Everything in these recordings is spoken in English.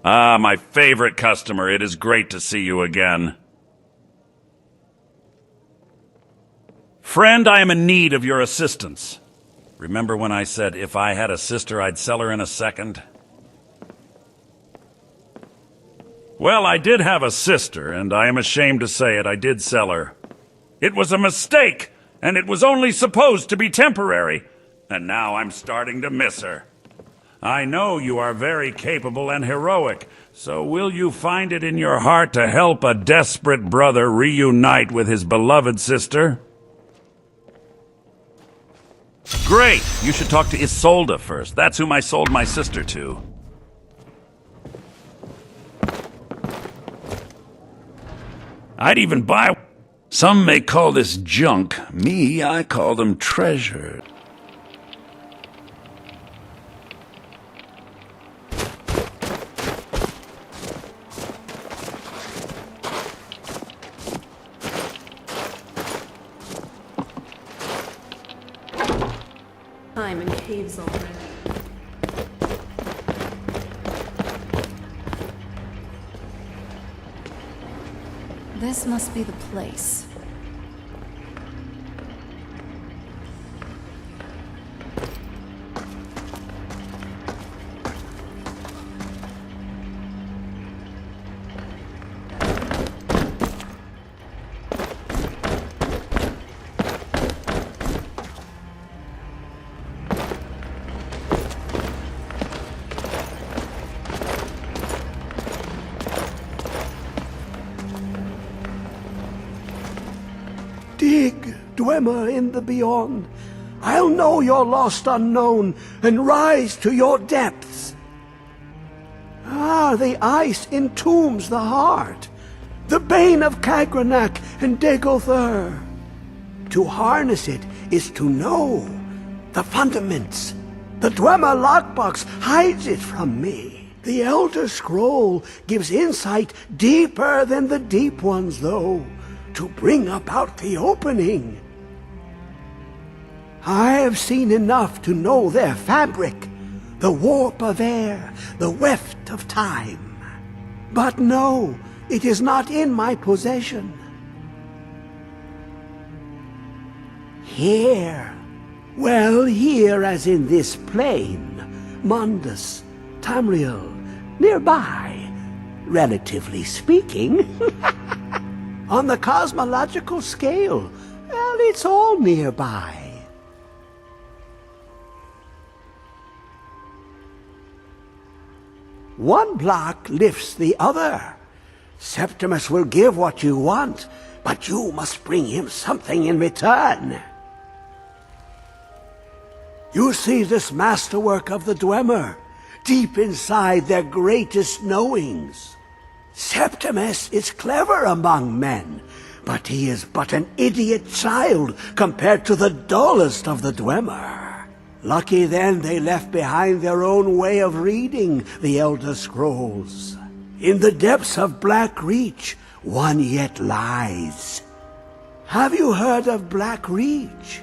Ah, my favorite customer. It is great to see you again. Friend, I am in need of your assistance. Remember when I said if I had a sister, I'd sell her in a second? Well, I did have a sister, and I am ashamed to say it, I did sell her. It was a mistake, and it was only supposed to be temporary. And now I'm starting to miss her. I know you are very capable and heroic, so will you find it in your heart to help a desperate brother reunite with his beloved sister? Great! You should talk to Isolde first. That's whom I sold my sister to. I'd even buy... Some may call this junk. Me, I call them treasure. I'm in caves already. This must be the place. Dig, Dwemer in the beyond. I'll know your lost unknown and rise to your depths. Ah, the ice entombs the heart, the bane of Kagranak and Degother. To harness it is to know the fundaments. The Dwemer lockbox hides it from me. The Elder Scroll gives insight deeper than the deep ones, though, to bring about the opening. I have seen enough to know their fabric, the warp of air, the weft of time. But no, it is not in my possession. Here, well, here as in this plain, Mundus, Tamriel, nearby, relatively speaking. On the cosmological scale, well, it's all nearby. One block lifts the other. Septimus will give what you want, but you must bring him something in return. You see this masterwork of the Dwemer, deep inside their greatest knowings. Septimus is clever among men, but he is but an idiot child compared to the dullest of the Dwemer. Lucky then they left behind their own way of reading the Elder Scrolls. In the depths of Black Reach, one yet lies. Have you heard of Black Reach?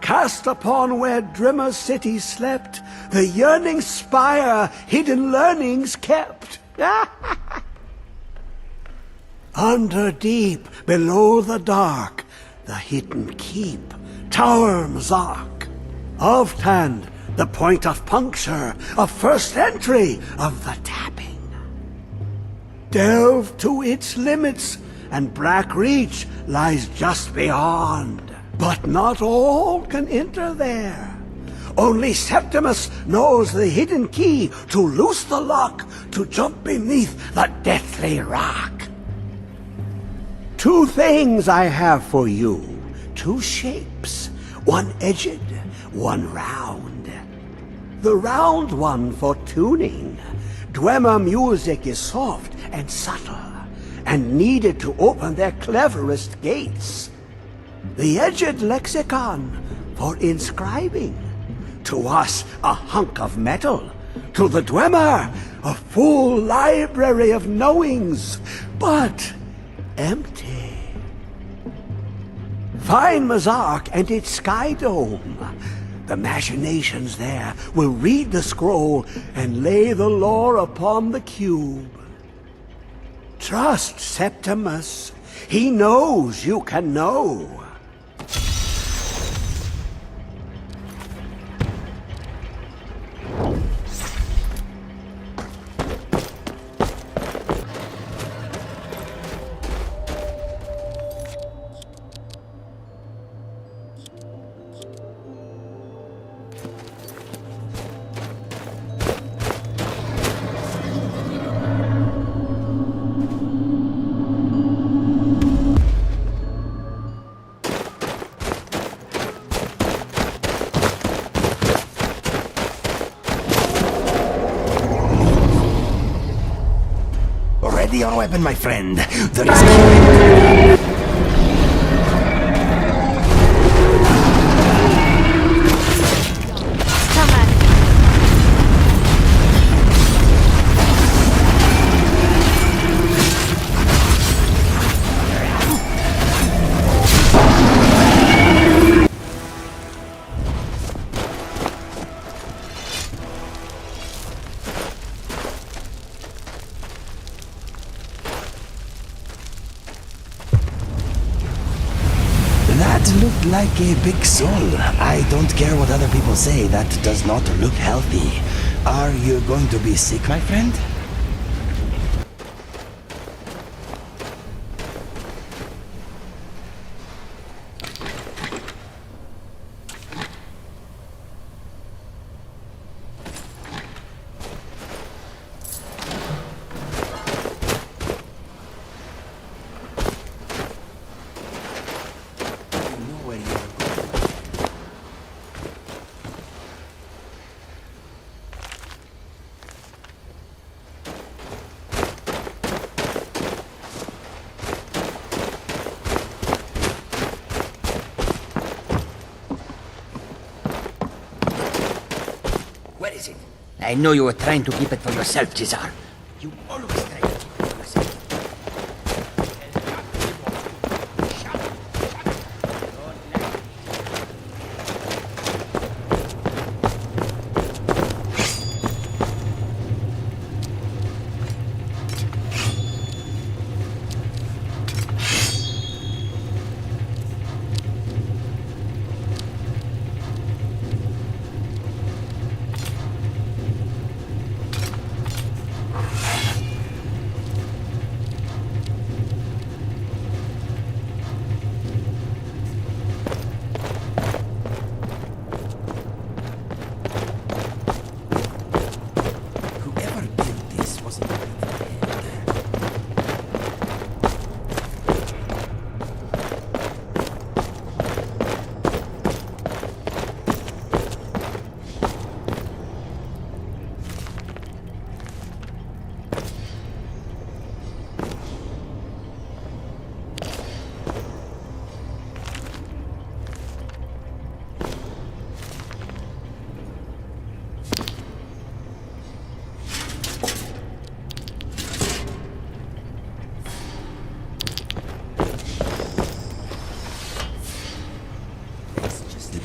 Cast upon where Drimmer's city slept, the yearning spire hidden learnings kept. Under deep, below the dark, the hidden keep, Tower Mzark. Oftand, the point of puncture, of first entry, of the tapping. Delve to its limits, and Black Reach lies just beyond. But not all can enter there. Only Septimus knows the hidden key to loose the lock, to jump beneath the deathly rock. Two things I have for you, two shapes, one edged, one round. The round one for tuning. Dwemer music is soft and subtle, and needed to open their cleverest gates. The edged lexicon for inscribing. To us, a hunk of metal. To the Dwemer, a full library of knowings, but empty. Find Mzark and its sky dome. The machinations there will read the scroll and lay the lore upon the cube. Trust Septimus. He knows you can know. Ready your weapon, my friend. There is... That looked like a big soul. I don't care what other people say, that does not look healthy. Are you going to be sick, my friend? Where is it? I know you were trying to keep it for yourself, Cesar. You always try to keep it for yourself.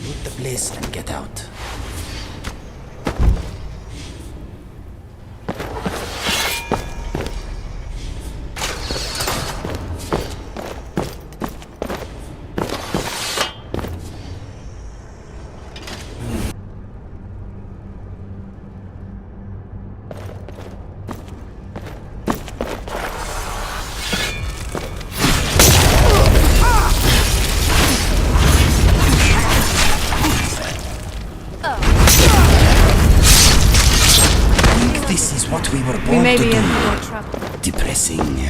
Loot the place and get out. This is what we were born We may to be do. in for trouble. Depressing.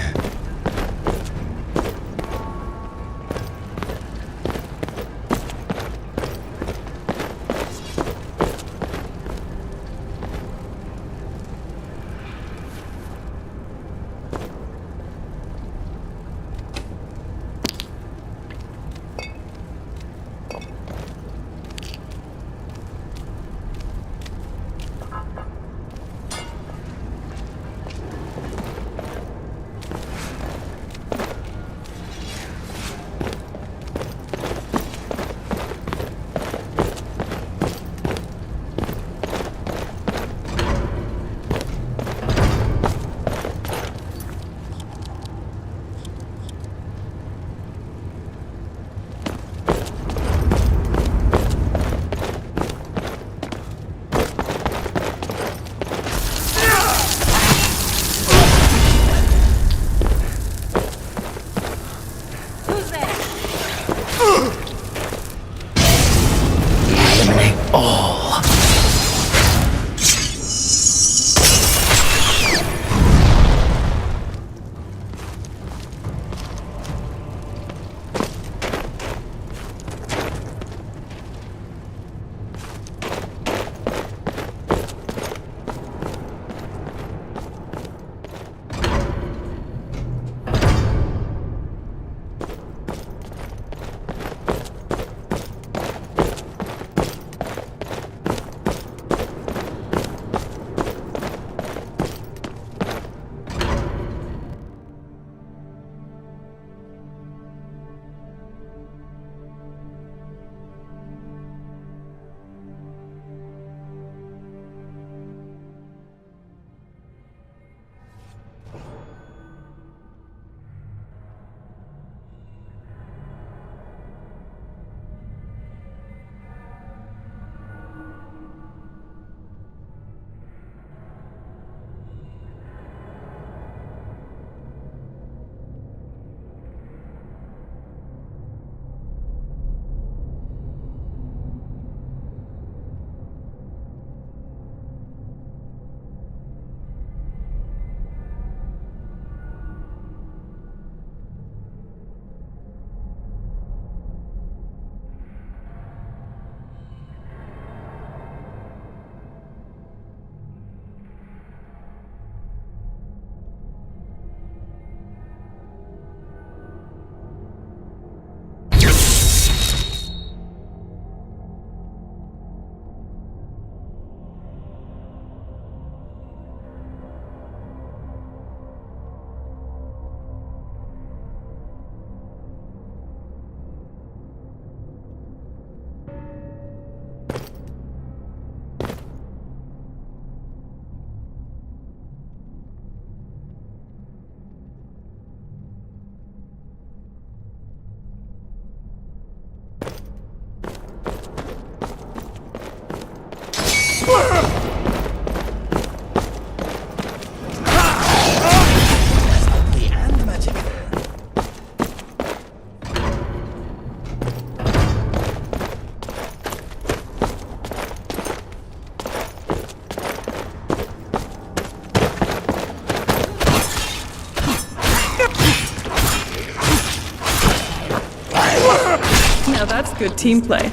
Good team play.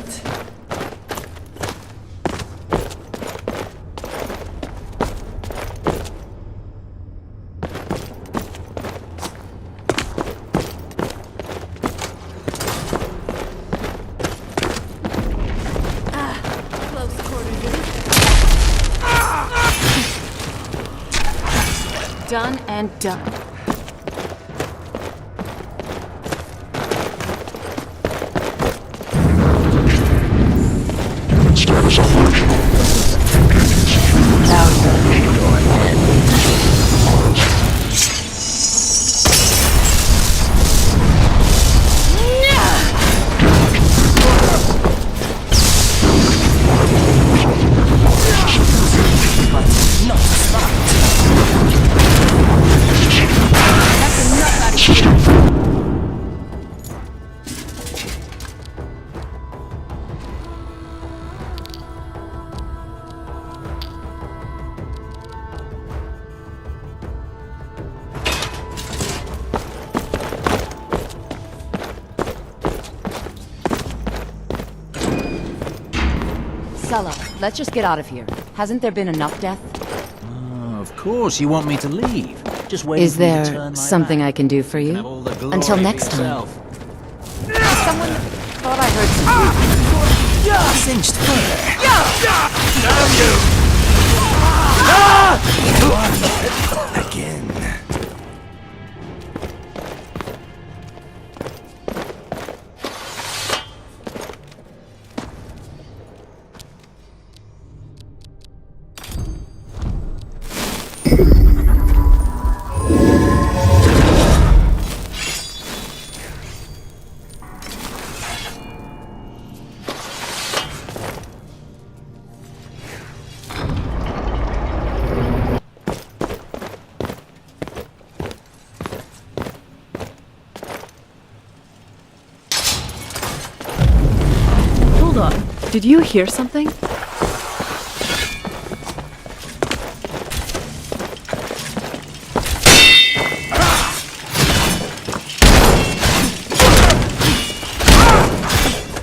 Close quarters. Done and done. Sulla, let's just get out of here. Hasn't there been enough death? Of course, you want me to leave. Just wait. Is there something I can do for you? Until next time. Someone thought I heard some Cinched fur. Again. Hold on. Did you hear something?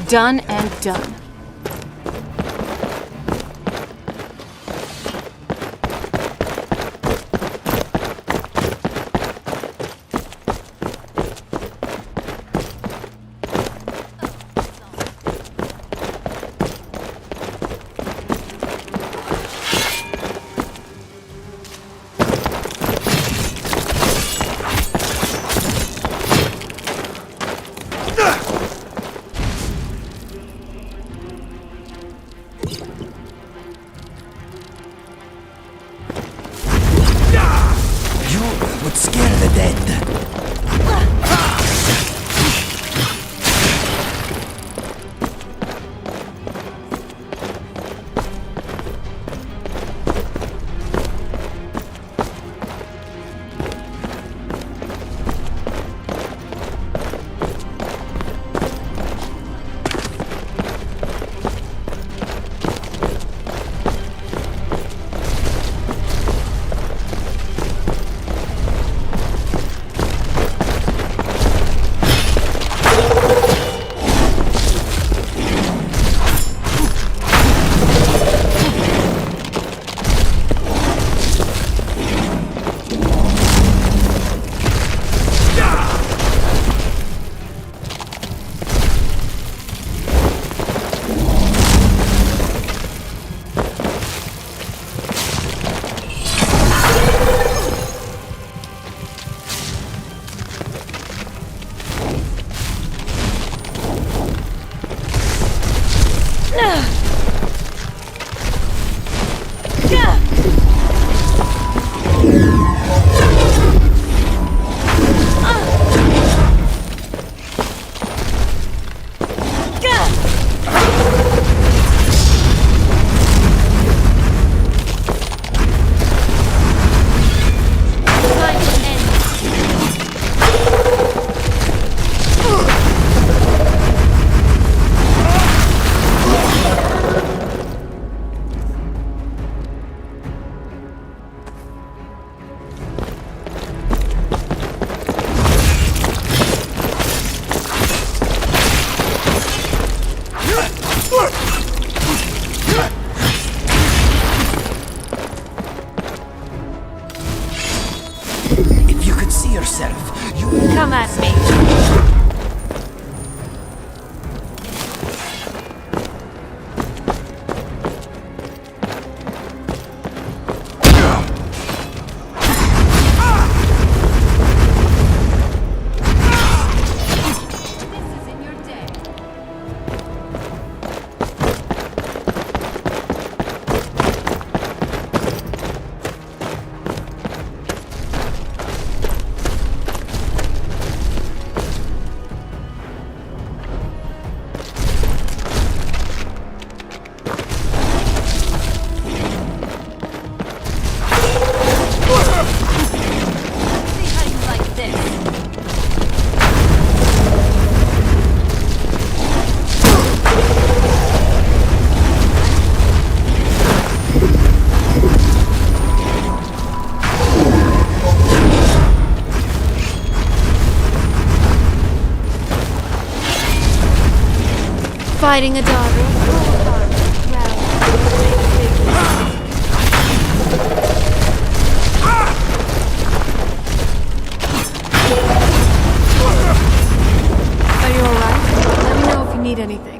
Done and done. Would scare the dead. yourself. You Come at me. Fighting a daughter of overpower. Are you alright? Let me know if you need anything.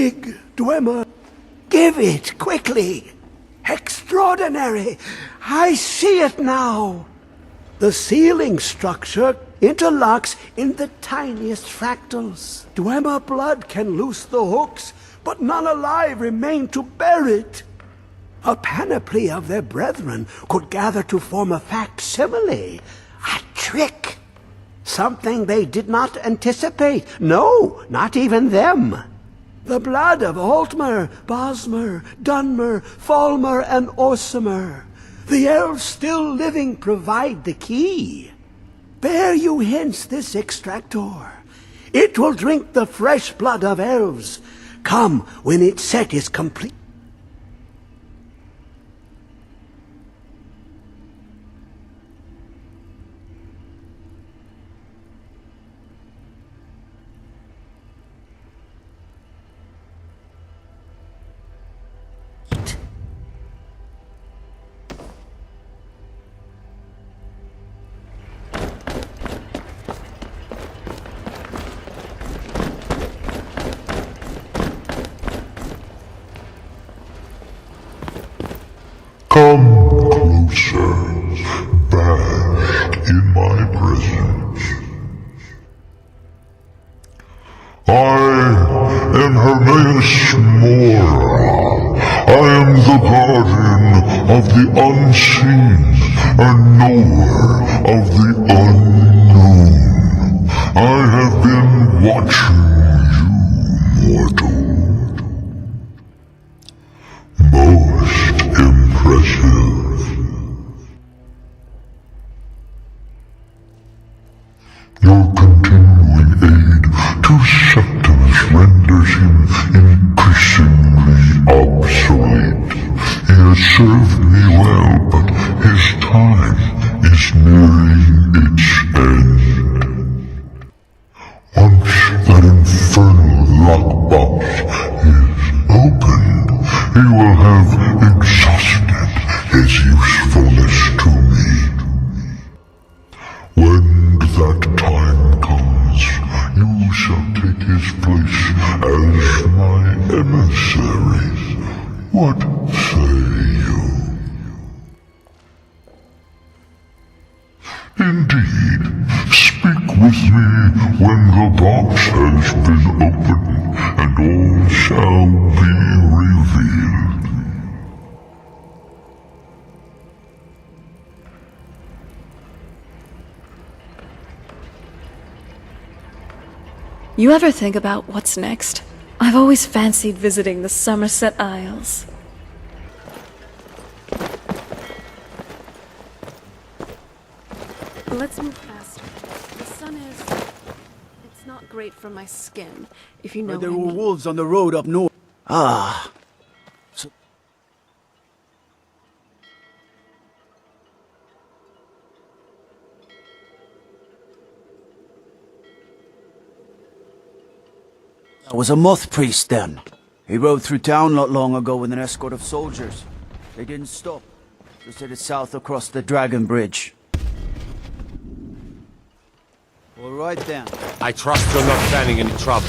big, Dwemer. Give it, quickly. Extraordinary. I see it now. The ceiling structure interlocks in the tiniest fractals. Dwemer blood can loose the hooks, but none alive remain to bear it. A panoply of their brethren could gather to form a facsimile. A trick. Something they did not anticipate. No, not even them. The blood of Altmer, Bosmer, Dunmer, Falmer, and Orsimer. The elves still living provide the key. Bear you hence this extractor. It will drink the fresh blood of elves. Come when its set is complete. Come closer, bask in my presence. I am Hermaeus Mora. I am the guardian of the unseen and knower of the unknown. I have been watching you, mortal. Most impressive. Your continuing aid to Sceptre renders him increasingly obsolete. He has served me well, but his time is nearing its end. Once that infernal lockbox is opened, he will have exhausted his usefulness to me. When that time comes, you shall take his place as my emissaries. What say you? Indeed, speak with me when the box has been opened, and all shall be revealed. You ever think about what's next? I've always fancied visiting the Somerset Isles. Let's move faster. The sun is... It's not great for my skin, if you know what I There were mean. wolves on the road up north. Ah. That was a moth priest then. He rode through town not long ago with an escort of soldiers. They didn't stop. Just headed south across the Dragon Bridge. All right then. I trust you're not planning any trouble.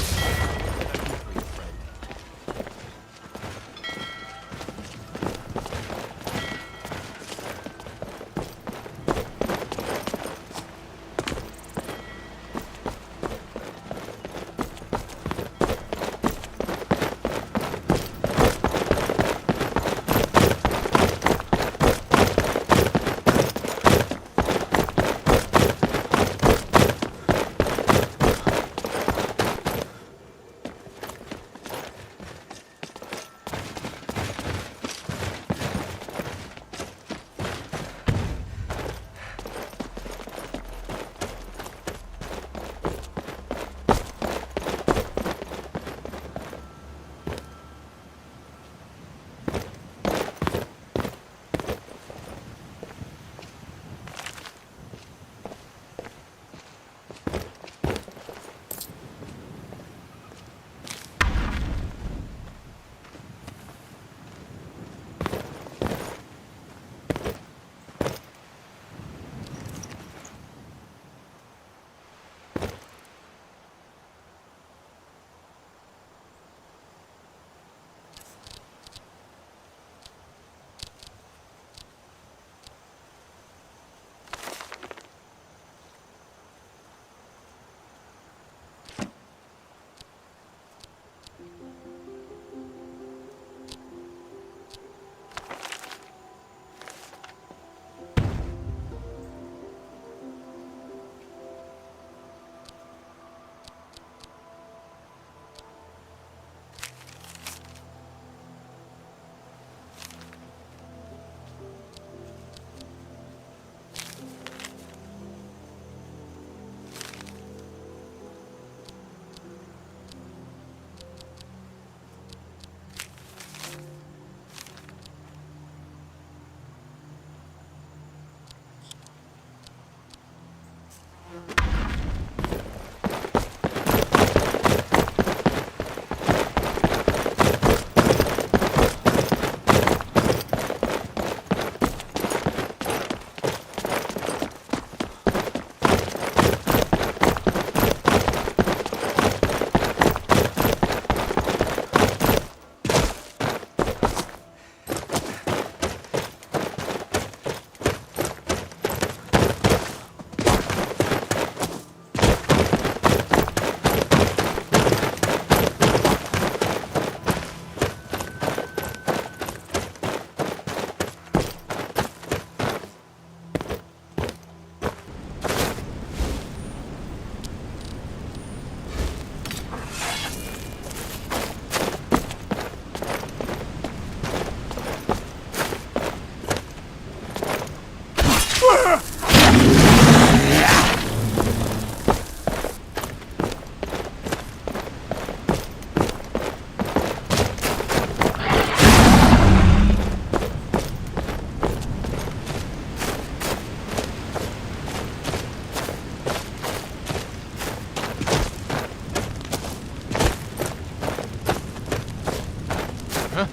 Come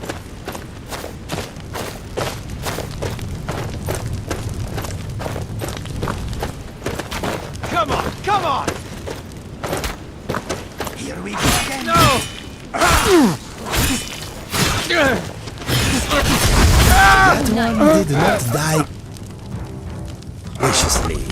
on, come on! Here we go again. No! That one did not die viciously.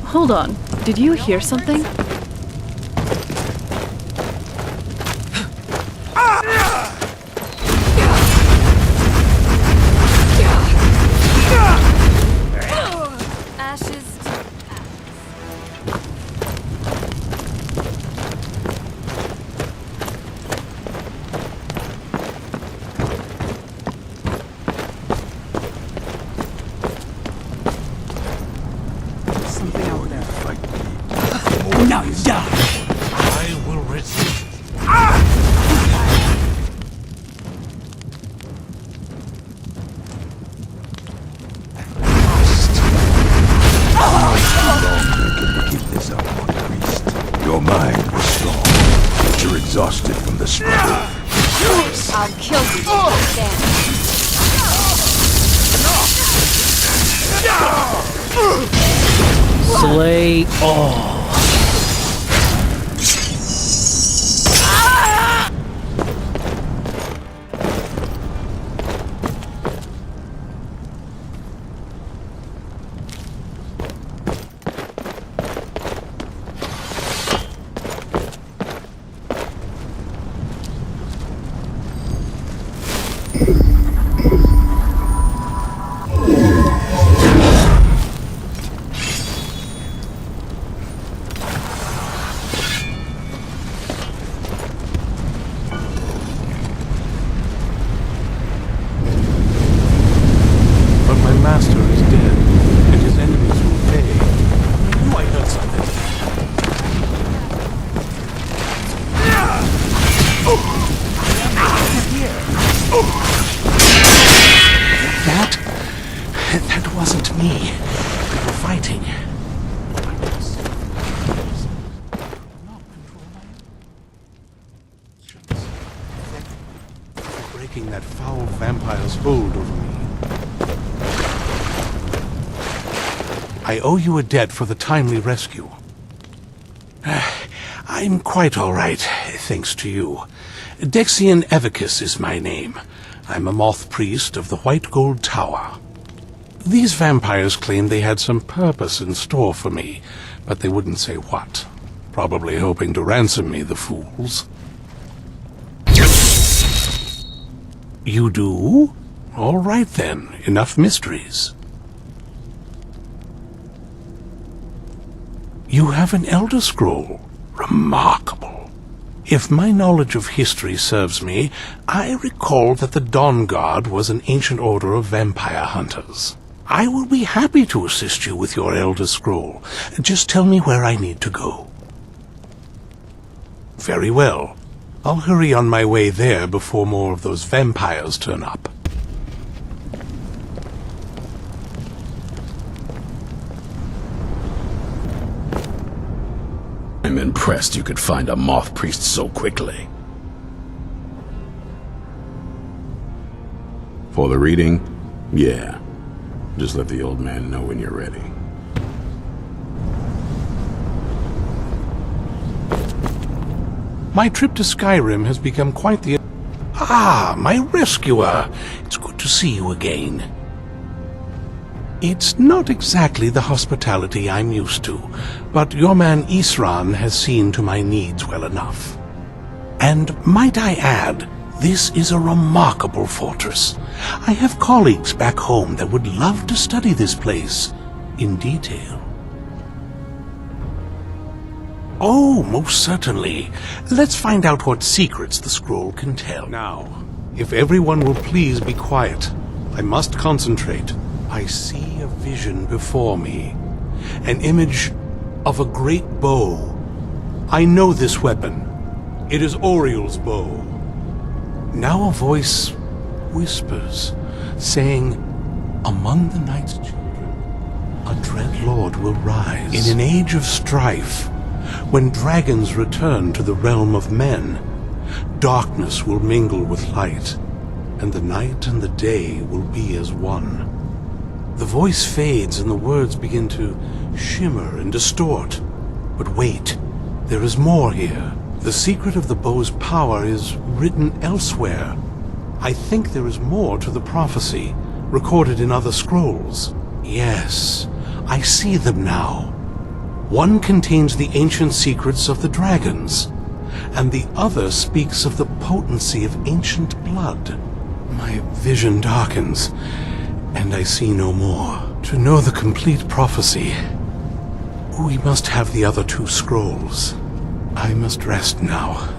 Hold on. Did you hear something? Ashes to Something out there. Now you die! I will resist. Keep this up, priest. Your mind was strong, but you're exhausted from the struggle. I'll kill you if you stand. Slay all. But my master is dead, and his enemies will pay. I knew I heard something. That wasn't me. We were fighting. Breaking that foul vampire's hold over me. I owe you a debt for the timely rescue. I'm quite all right, thanks to you. Dexian Evicus is my name. I'm a moth priest of the White Gold Tower. These vampires claimed they had some purpose in store for me, but they wouldn't say what. Probably hoping to ransom me, the fools. You do? All right then, enough mysteries. You have an Elder Scroll. Remarkable. If my knowledge of history serves me, I recall that the Dawn Guard was an ancient order of vampire hunters. I will be happy to assist you with your Elder Scroll. Just tell me where I need to go. Very well. I'll hurry on my way there before more of those vampires turn up. I'm impressed you could find a moth priest so quickly. For the reading? Yeah. Just let the old man know when you're ready. My trip to Skyrim has become quite the... Ah, my rescuer! It's good to see you again. It's not exactly the hospitality I'm used to, but your man Isran has seen to my needs well enough. And might I add, this is a remarkable fortress. I have colleagues back home that would love to study this place in detail. Oh, most certainly. Let's find out what secrets the scroll can tell. Now, if everyone will please be quiet, I must concentrate. I see a vision before me. An image of a great bow. I know this weapon. It is Oriel's bow. Now a voice whispers, saying, Among the Night's children, a dread lord will rise. In an age of strife, when dragons return to the realm of men, darkness will mingle with light, and the night and the day will be as one. The voice fades and the words begin to shimmer and distort. But wait, there is more here. The secret of the bow's power is written elsewhere. I think there is more to the prophecy, recorded in other scrolls. Yes, I see them now. One contains the ancient secrets of the dragons, and the other speaks of the potency of ancient blood. My vision darkens, and I see no more. To know the complete prophecy, we must have the other two scrolls. I must rest now.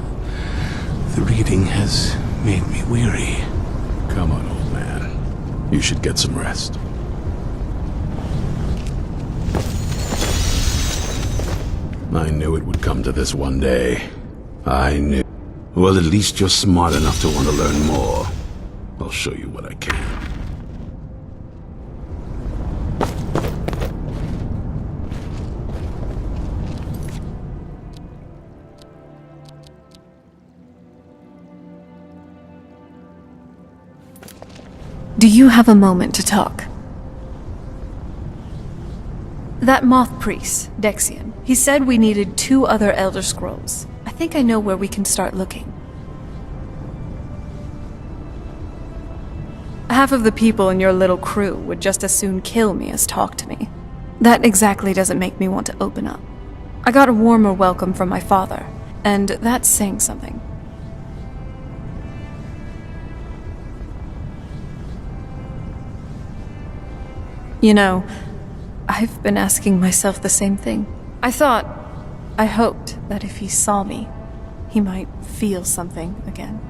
The reading has made me weary. Come on, old man. You should get some rest. I knew it would come to this one day. I knew. Well, at least you're smart enough to want to learn more. I'll show you what I can. Do you have a moment to talk? That moth priest, Dexian, he said we needed 2 other Elder Scrolls. I think I know where we can start looking. Half of the people in your little crew would just as soon kill me as talk to me. That exactly doesn't make me want to open up. I got a warmer welcome from my father, and that's saying something. You know, I've been asking myself the same thing. I hoped that if he saw me, he might feel something again.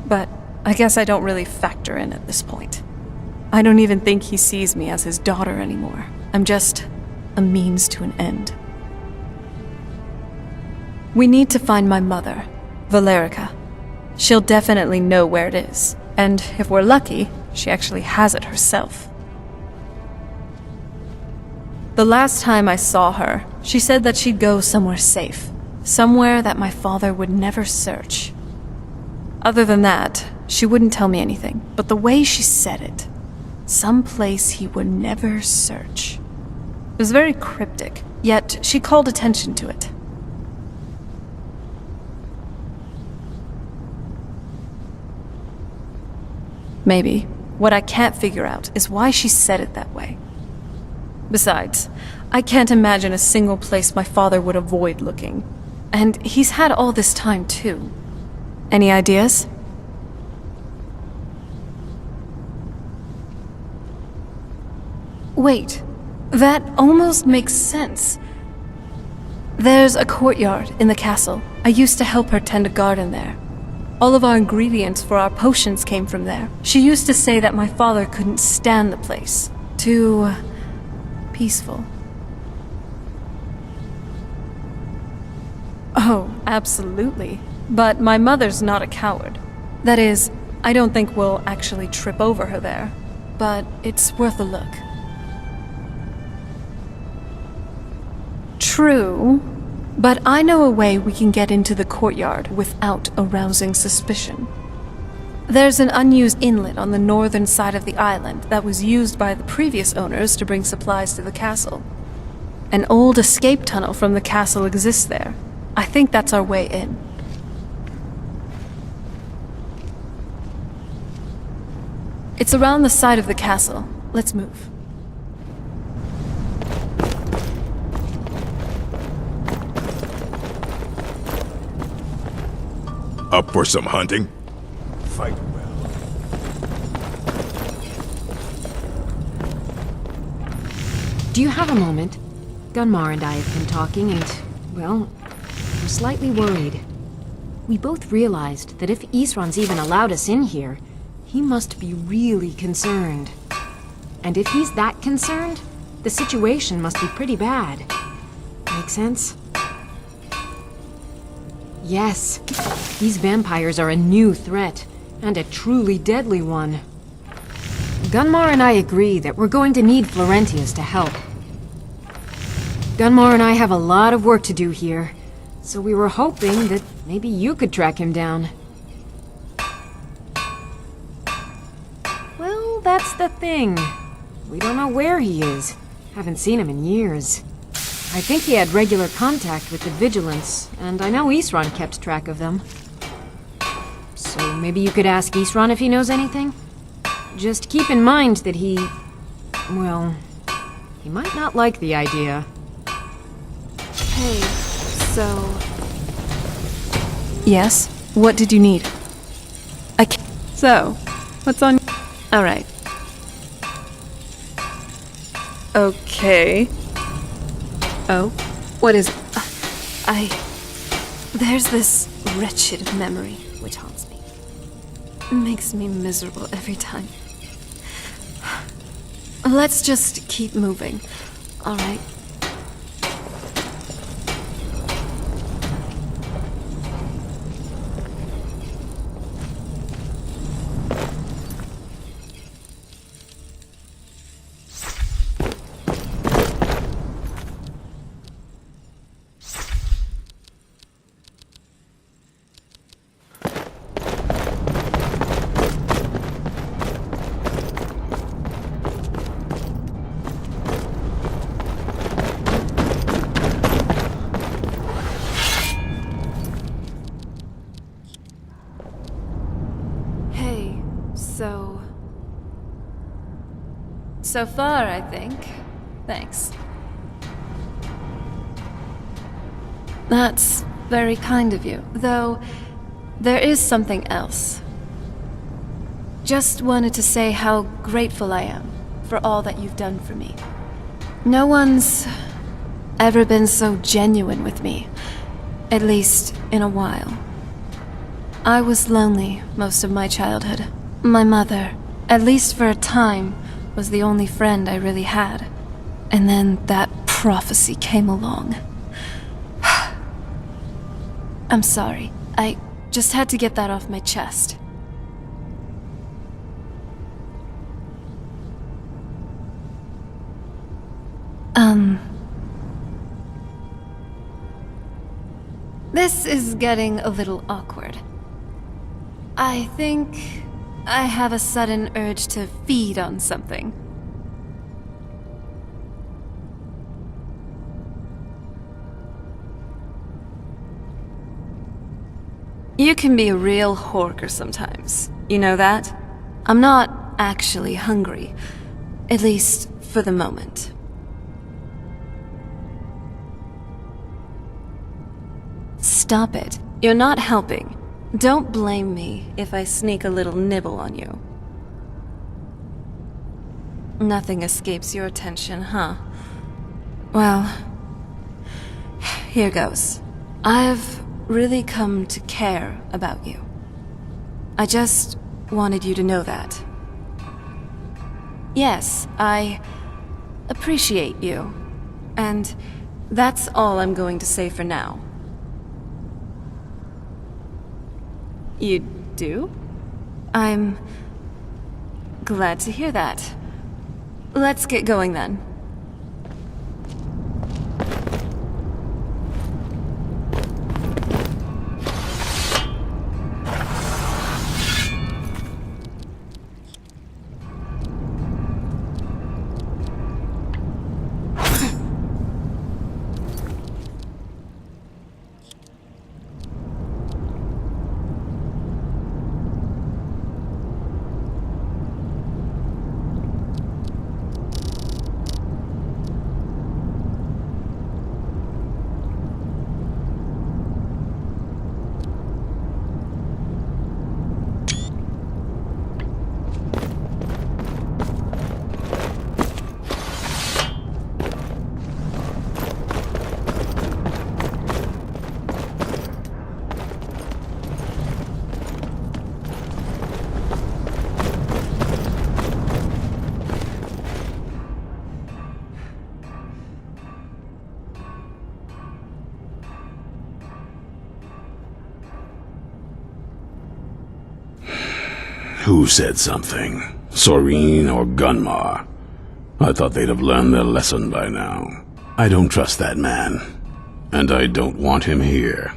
But I guess I don't really factor in at this point. I don't even think he sees me as his daughter anymore. I'm just a means to an end. We need to find my mother, Valerica. She'll definitely know where it is. And if we're lucky, she actually has it herself. The last time I saw her, she said that she'd go somewhere safe. Somewhere that my father would never search. Other than that, she wouldn't tell me anything. But the way she said it, someplace he would never search. It was very cryptic, yet she called attention to it. Maybe. What I can't figure out is why she said it that way. Besides, I can't imagine a single place my father would avoid looking. And he's had all this time, too. Any ideas? Wait, that almost makes sense. There's a courtyard in the castle. I used to help her tend a garden there. All of our ingredients for our potions came from there. She used to say that my father couldn't stand the place. Too peaceful. Oh, absolutely. But my mother's not a coward. That is, I don't think we'll actually trip over her there. But it's worth a look. True, but I know a way we can get into the courtyard without arousing suspicion. There's an unused inlet on the northern side of the island that was used by the previous owners to bring supplies to the castle. An old escape tunnel from the castle exists there. I think that's our way in. It's around the side of the castle. Let's move. Up for some hunting? Fight well. Do you have a moment? Gunmar and I have been talking and, well, we're slightly worried. We both realized that if Isran's even allowed us in here, he must be really concerned. And if he's that concerned, the situation must be pretty bad. Make sense? Yes, these vampires are a new threat, and a truly deadly one. Gunmar and I agree that we're going to need Florentius to help. Gunmar and I have a lot of work to do here, so we were hoping that maybe you could track him down. Well, that's the thing. We don't know where he is. Haven't seen him in years. I think he had regular contact with the Vigilance, and I know Isran kept track of them. So maybe you could ask Isran if he knows anything? Just keep in mind that he... well, he might not like the idea. Hey, so... Yes? What did you need? I can't... So, what's on... Alright. Okay. Oh? What is it? There's this wretched memory which haunts me. It makes me miserable every time. Let's just keep moving, alright? So far, I think. Thanks. That's very kind of you, though there is something else. Just wanted to say how grateful I am for all that you've done for me. No one's ever been so genuine with me, at least in a while. I was lonely most of my childhood. My mother, at least for a time, was the only friend I really had. And then that prophecy came along. I'm sorry. I just had to get that off my chest. This is getting a little awkward. I think I have a sudden urge to feed on something. You can be a real horker sometimes. You know that? I'm not actually hungry. At least for the moment. Stop it. You're not helping. Don't blame me if I sneak a little nibble on you. Nothing escapes your attention, huh? Well, here goes. I've really come to care about you. I just wanted you to know that. Yes, I appreciate you. And that's all I'm going to say for now. You do? I'm glad to hear that. Let's get going then. Who said something? Soreen or Gunmar. I thought they'd have learned their lesson by now. I don't trust that man, and I don't want him here.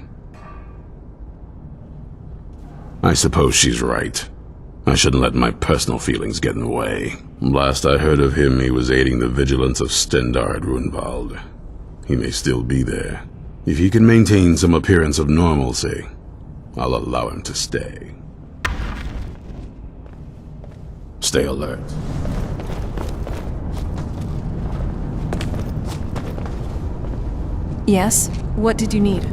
I suppose she's right. I shouldn't let my personal feelings get in the way. Last I heard of him, he was aiding the vigilance of Stendarr at Runvald. He may still be there. If he can maintain some appearance of normalcy, I'll allow him to stay. Stay alert. Yes? What did you need?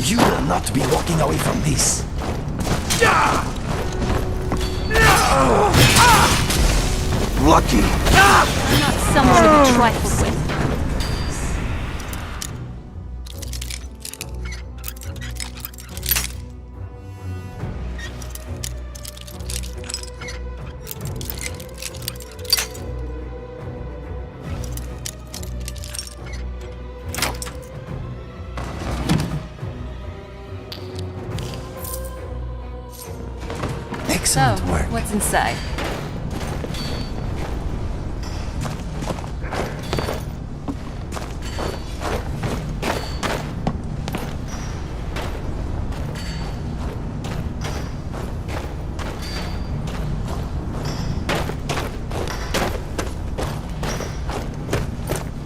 You will not be walking away from this. Lucky. Not someone to be trifled with. Excellent So, work. what's inside?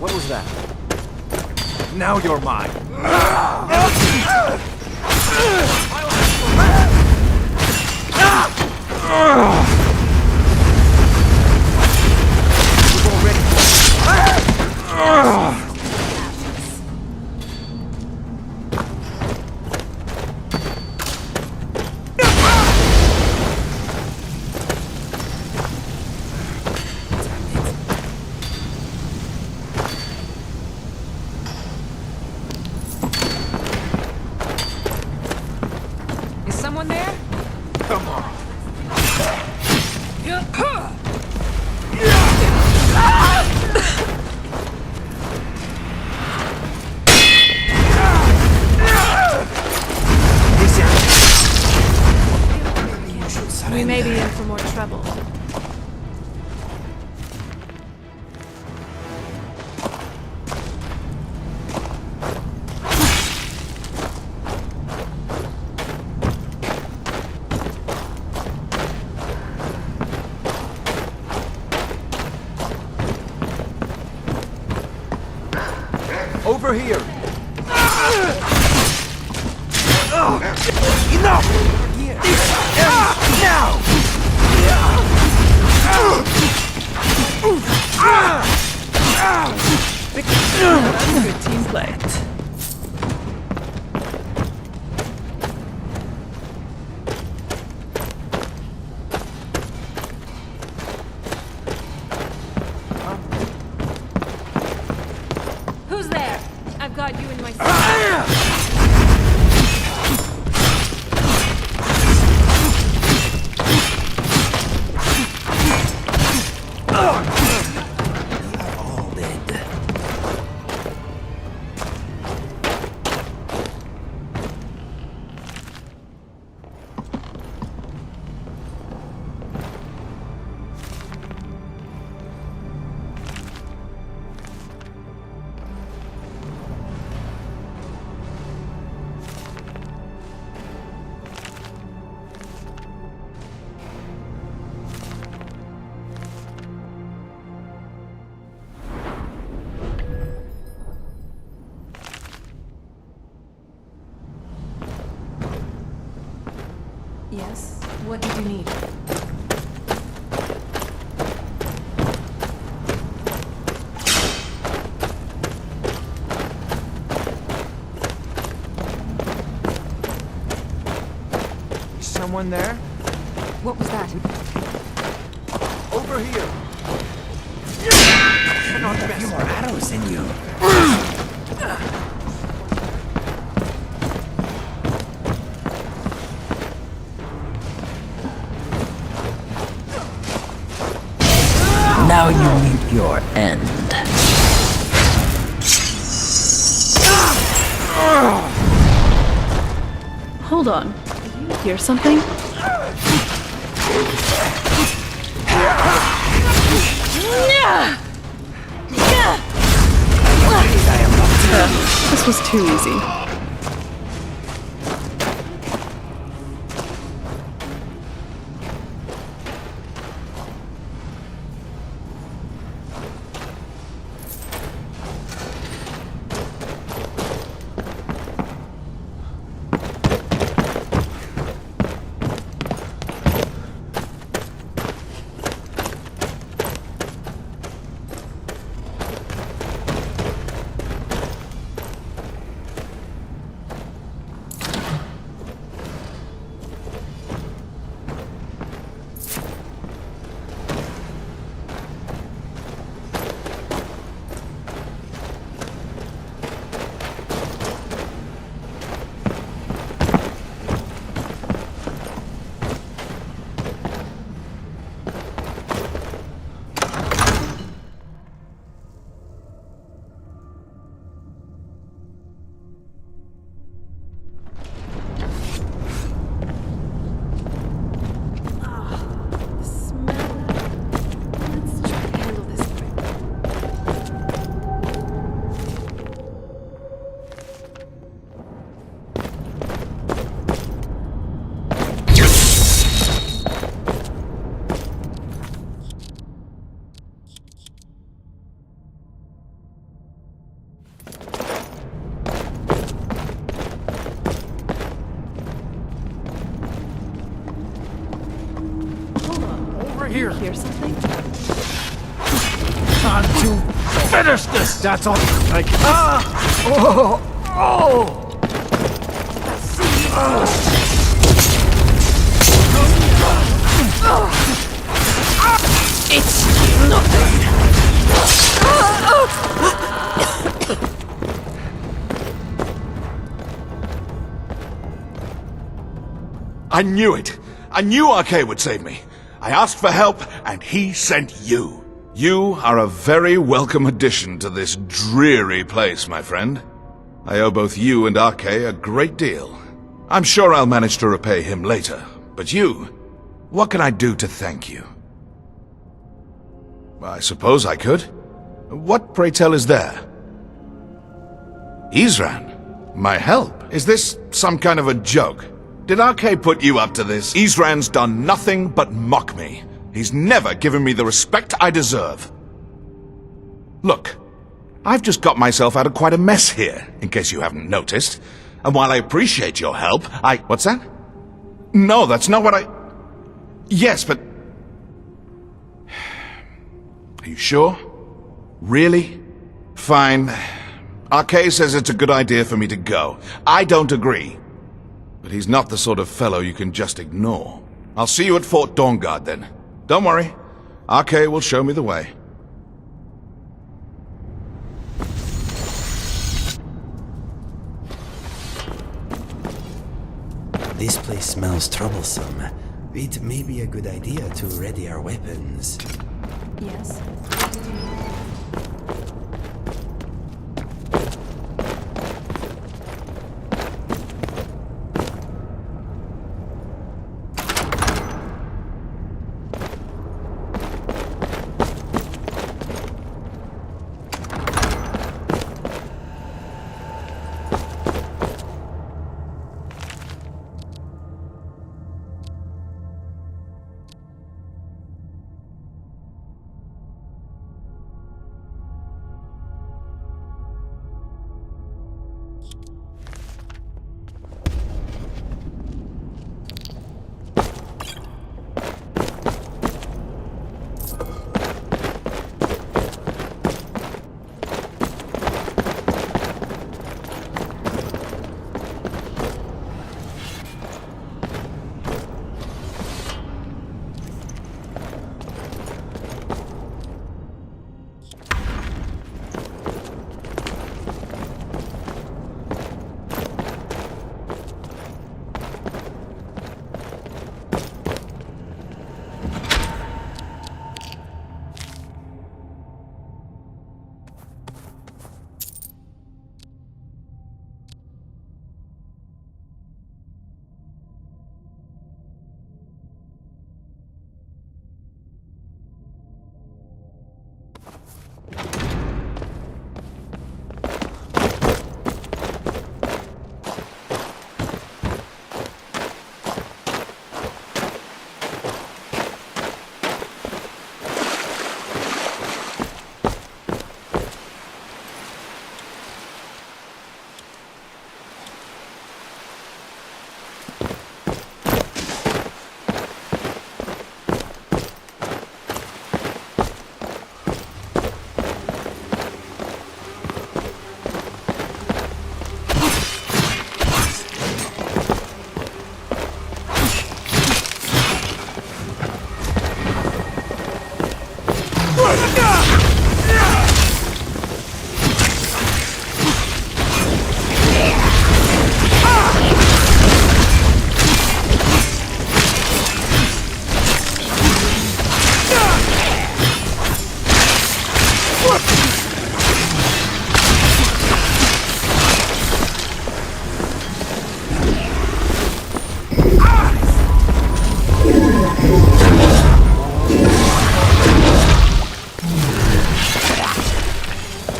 What was that? Now you're mine. Is someone there? Come on. We may be in for more trouble. Over here. Enough! Now! Good team play. Who's there? I've got you in my sights. All dead. What did you need? Is someone there? What was that? Over here! Not a few more arrows in you. Now you meet your end. Hold on. Did you hear something? This was too easy. Here. Hear something? Time to finish this! That's all I can. Oh! It's nothing! I knew it! I knew RK would save me! I asked for help, and he sent you. You are a very welcome addition to this dreary place, my friend. I owe both you and RK a great deal. I'm sure I'll manage to repay him later, but you, what can I do to thank you? I suppose I could. What, pray tell, is there? Isran, my help? Is this some kind of a joke? Did RK put you up to this? Isran's done nothing but mock me. He's never given me the respect I deserve. Look, I've just got myself out of quite a mess here, in case you haven't noticed. And while I appreciate your help, What's that? No, that's not what I... Yes, but... Are you sure? Really? Fine. RK says it's a good idea for me to go. I don't agree. But he's not the sort of fellow you can just ignore. I'll see you at Fort Dawnguard then. Don't worry. RK will show me the way. This place smells troublesome. It may be a good idea to ready our weapons. Yes.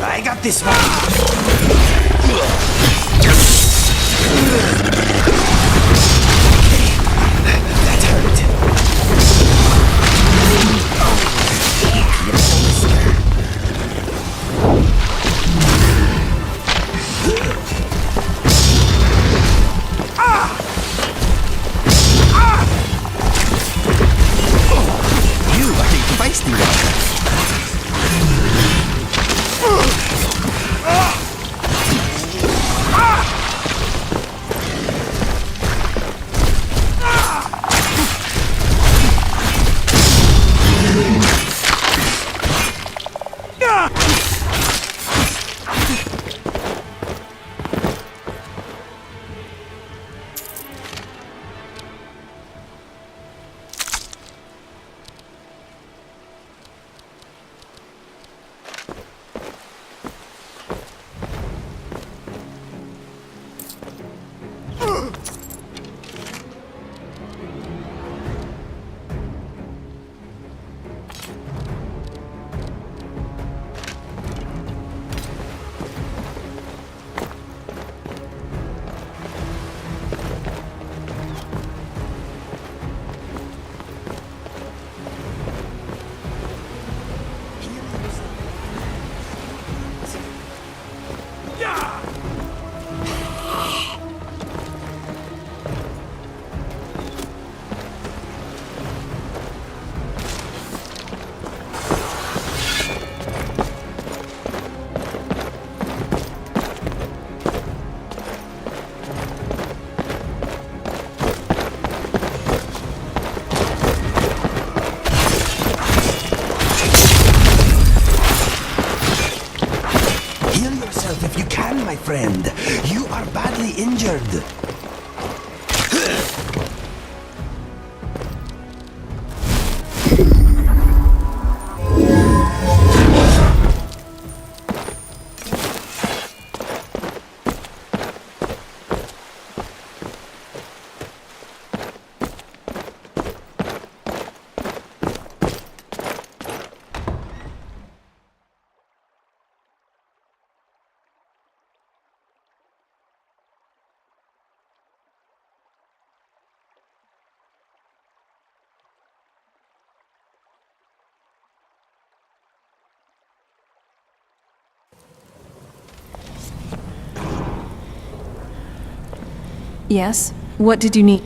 I got this one. That hurt. You are a feisty one. If you can, my friend. You are badly injured. Yes? What did you need?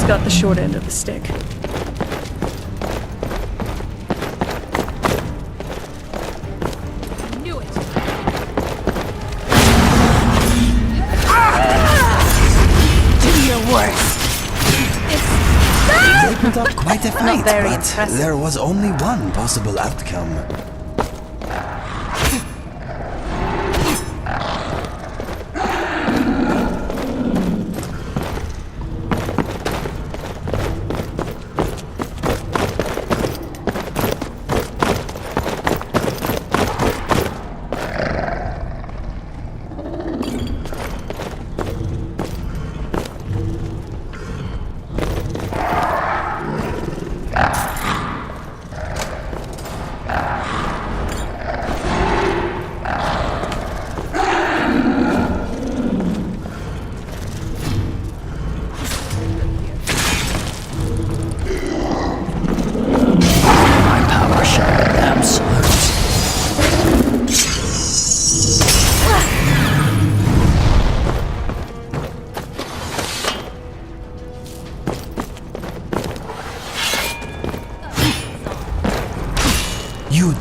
Got the short end of the stick. Knew it. Do your worst. They put up quite a fight, very but impressive. there was only one possible outcome.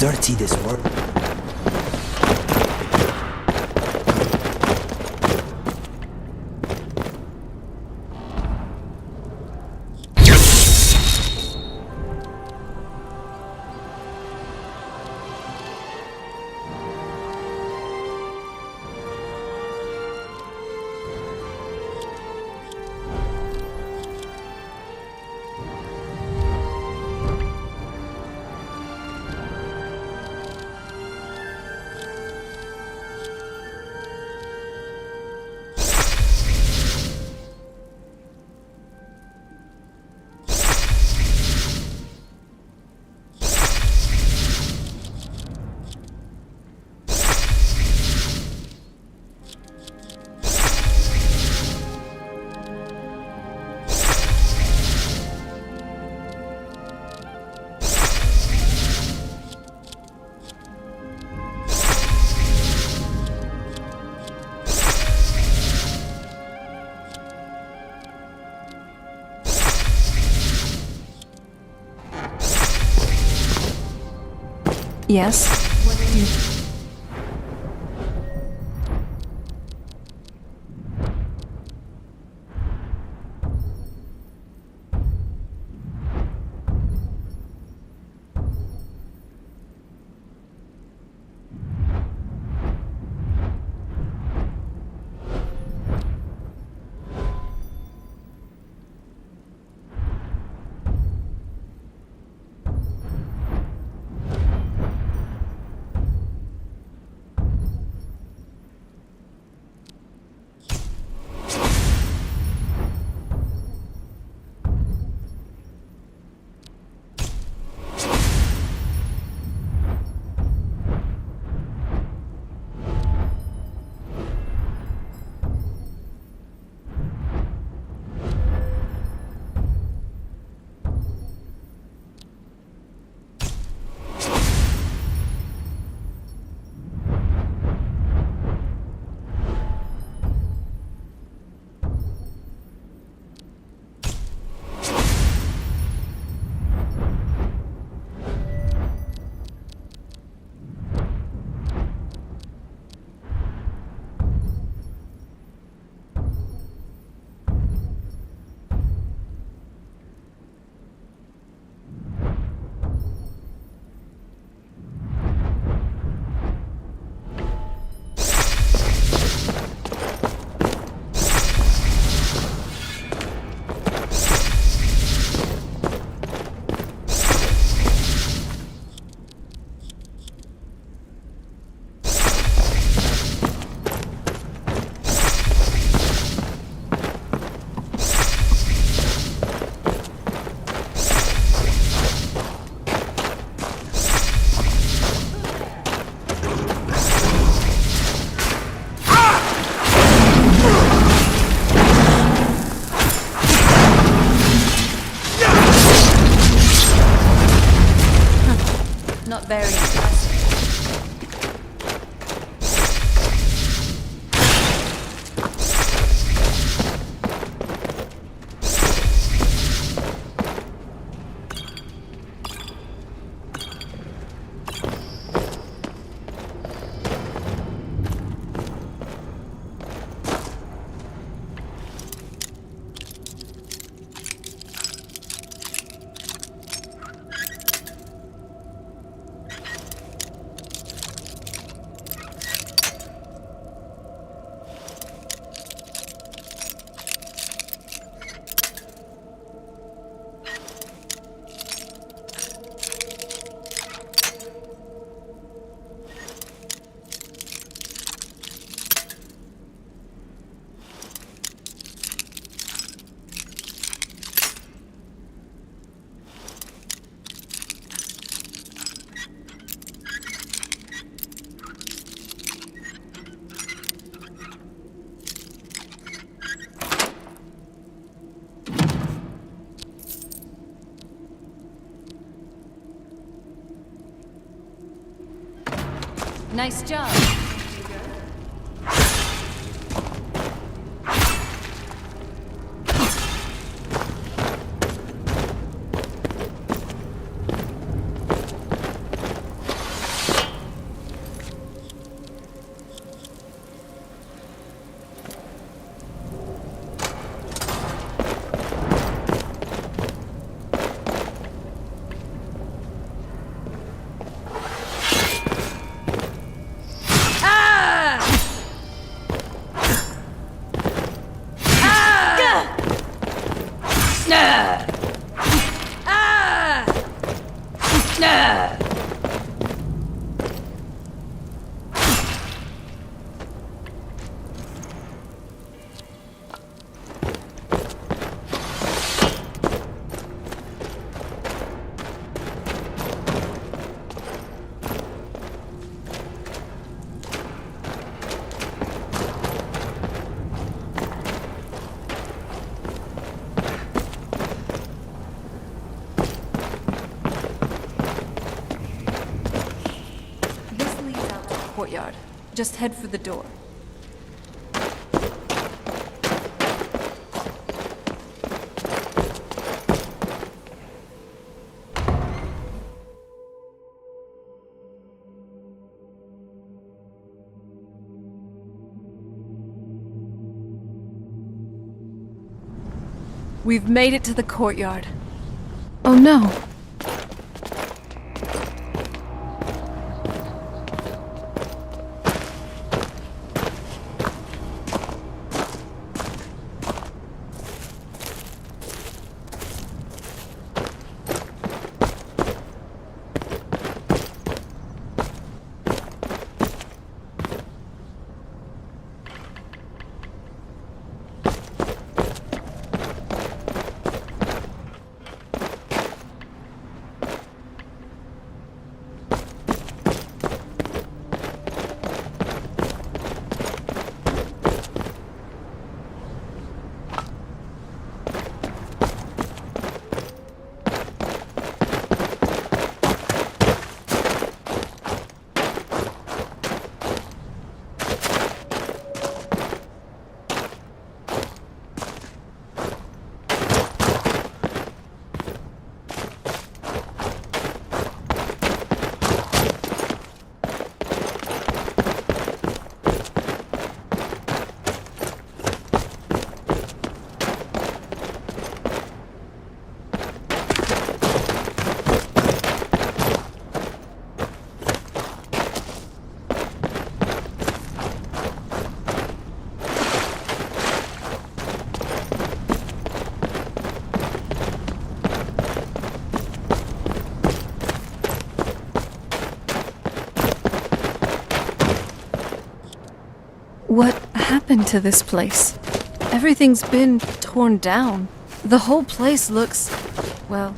dirty this world. Yes? Not very impressive. Nice job. courtyard. Just head for the door. We've made it to the courtyard. Oh no! What happened to this place? Everything's been torn down. The whole place looks, well,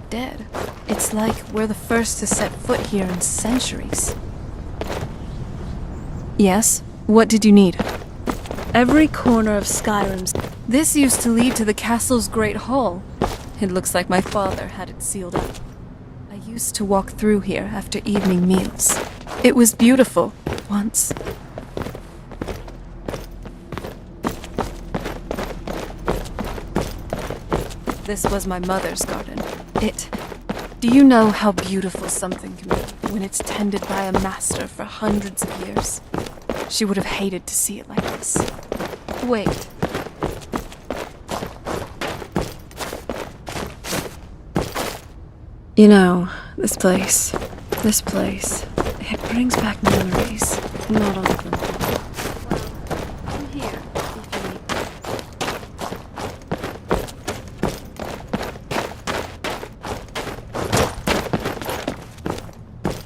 dead. It's like we're the first to set foot here in centuries. Yes? What did you need? Every corner of Skyrim's. This used to lead to the castle's great hall. It looks like my father had it sealed up. I used to walk through here after evening meals. It was beautiful, once. This was my mother's garden. Do you know how beautiful something can be when it's tended by a master for hundreds of years? She would have hated to see it like this. Wait. You know, this place, it brings back memories. Not all of them. I'm here, if you need me.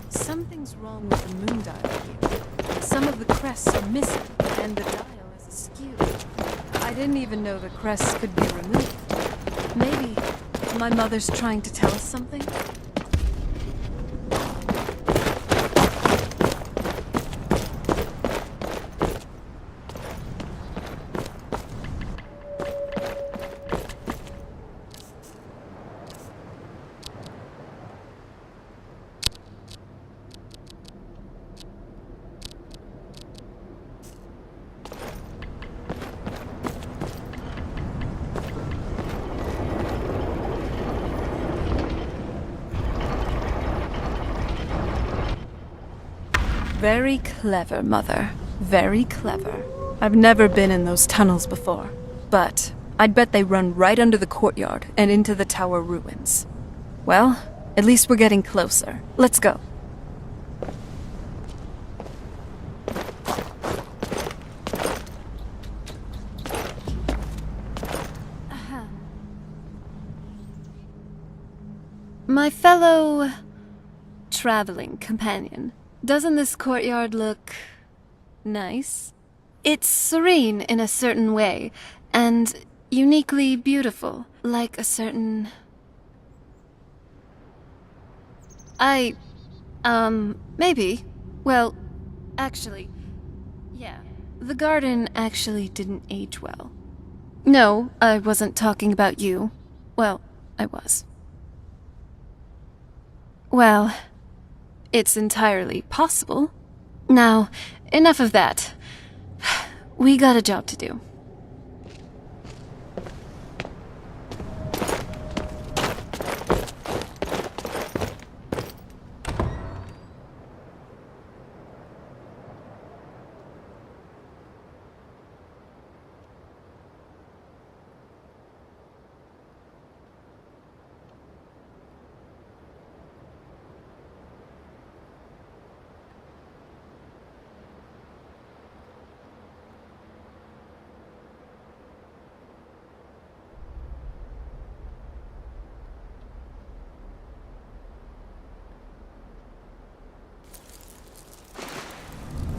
Something's wrong with the moon dial here. Some of the crests are missing, and the dial is askew. I didn't even know the crests could be removed. Maybe my mother's trying to tell us something? Very clever, Mother. Very clever. I've never been in those tunnels before, but I'd bet they run right under the courtyard and into the tower ruins. Well, at least we're getting closer. Let's go. My fellow traveling companion. Doesn't this courtyard look nice? It's serene in a certain way, and uniquely beautiful, like a certain... maybe. Well, actually, yeah. The garden actually didn't age well. No, I wasn't talking about you. Well, I was. Well... it's entirely possible. Now, enough of that. We got a job to do.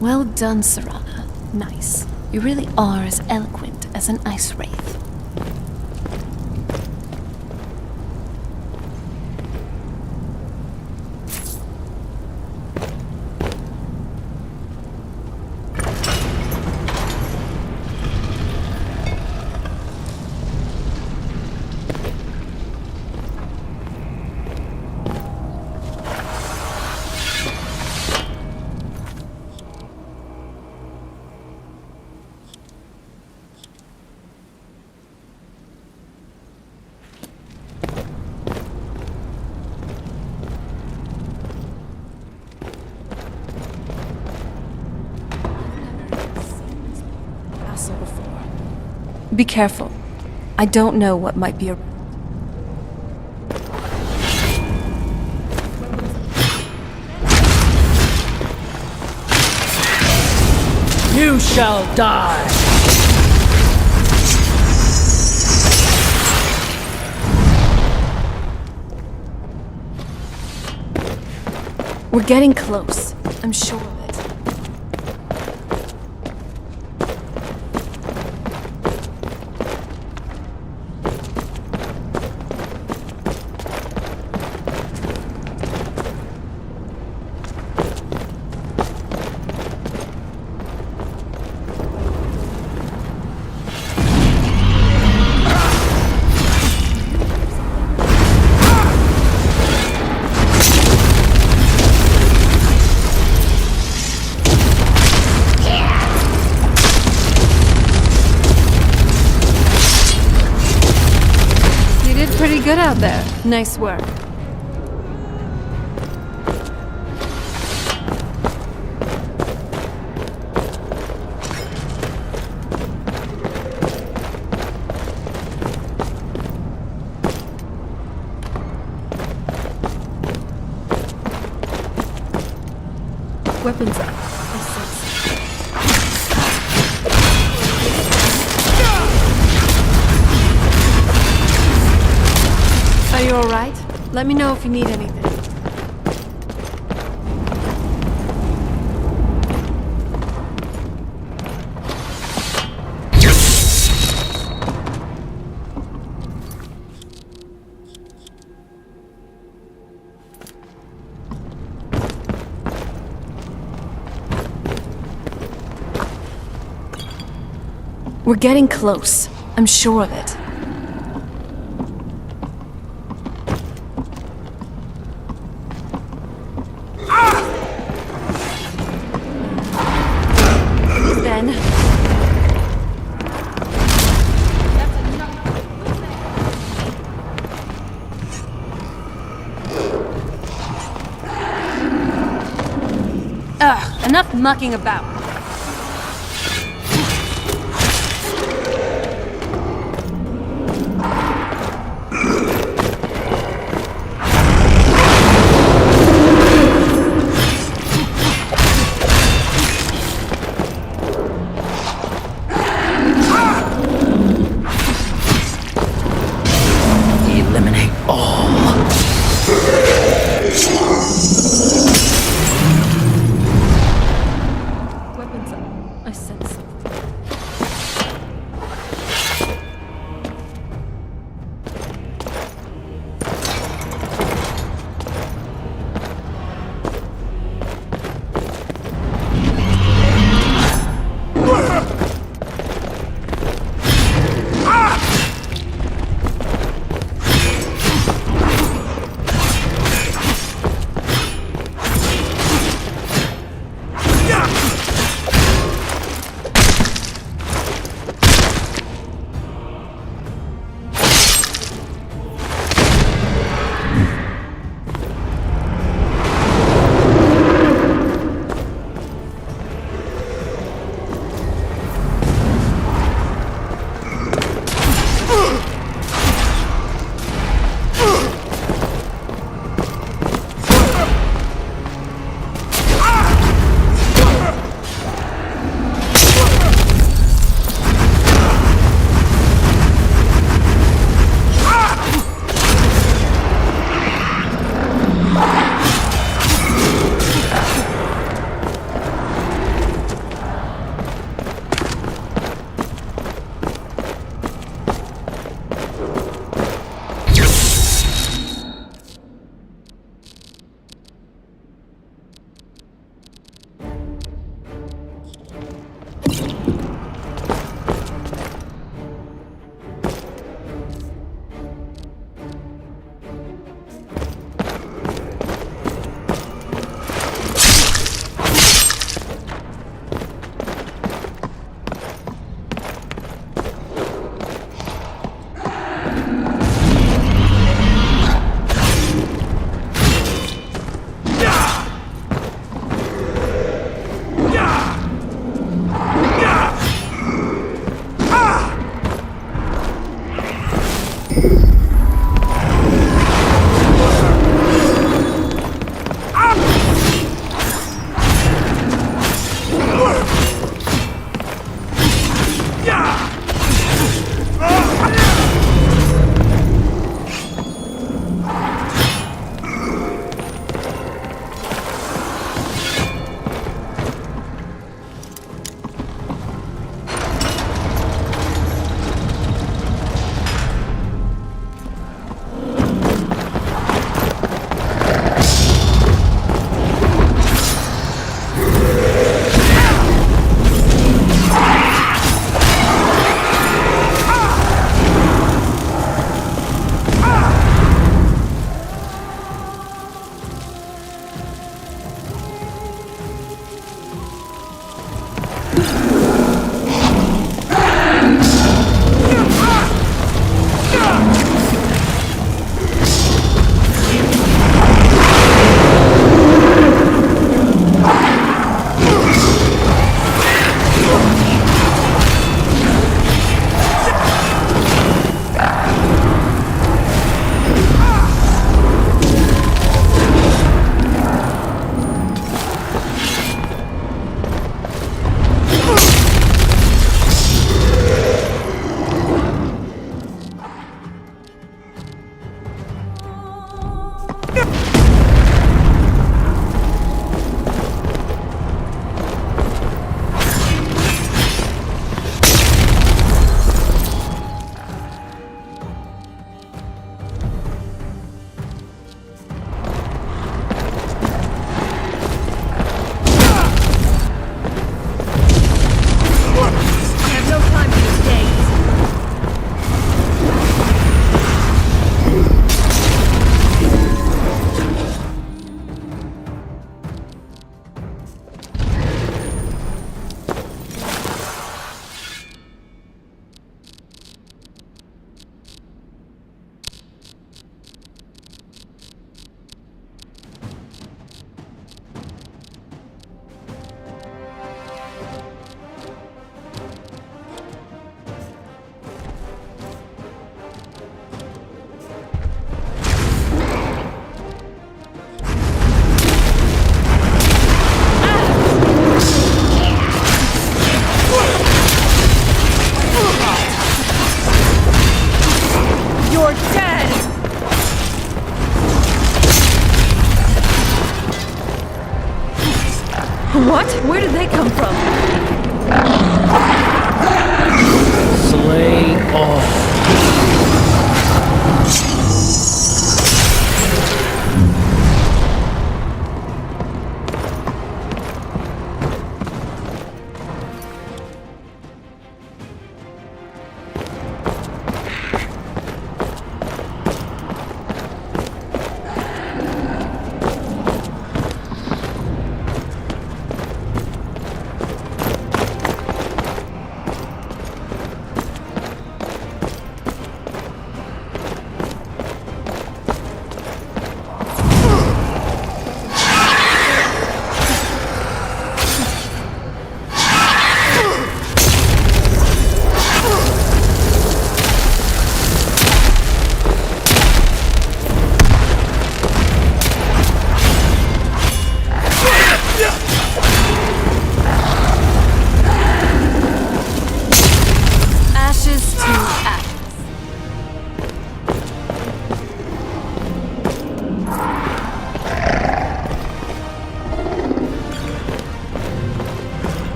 Well done, Serana. Nice. You really are as eloquent as an ice wraith. Be careful. I don't know what might be around. You shall die! We're getting close. I'm sure of it. Pretty good out there. Nice work. Weapons up. Are you alright? Let me know if you need anything. We're getting close. I'm sure of it. Then... Ugh, enough mucking about. Eliminate all. Weapons up. I sense something. Yeah!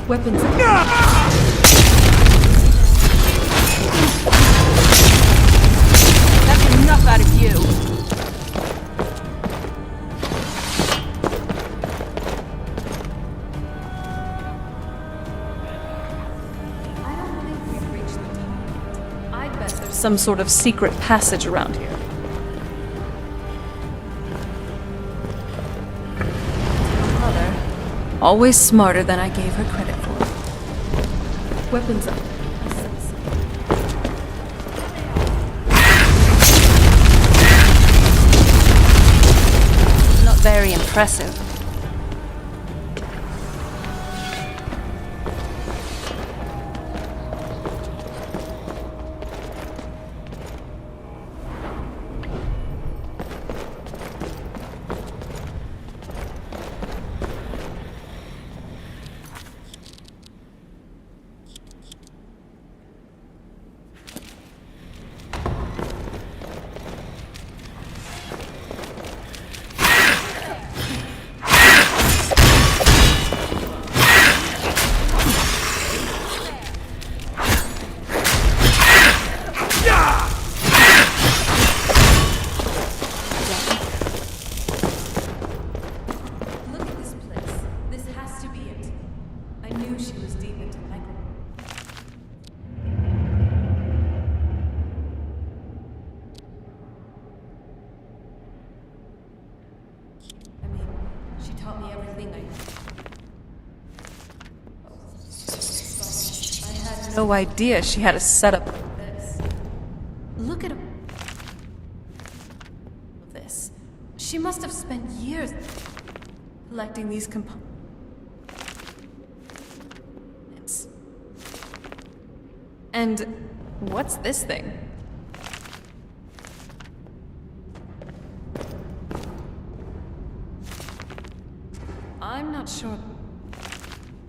Weapons. That's enough out of you. I don't think we've reached the top. I bet there's some sort of secret passage around here. Mother, always smarter than I gave her credit for. Weapons up. Not very impressive. No idea she had a setup like this. Look at this. She must have spent years collecting these components. And what's this thing? I'm not sure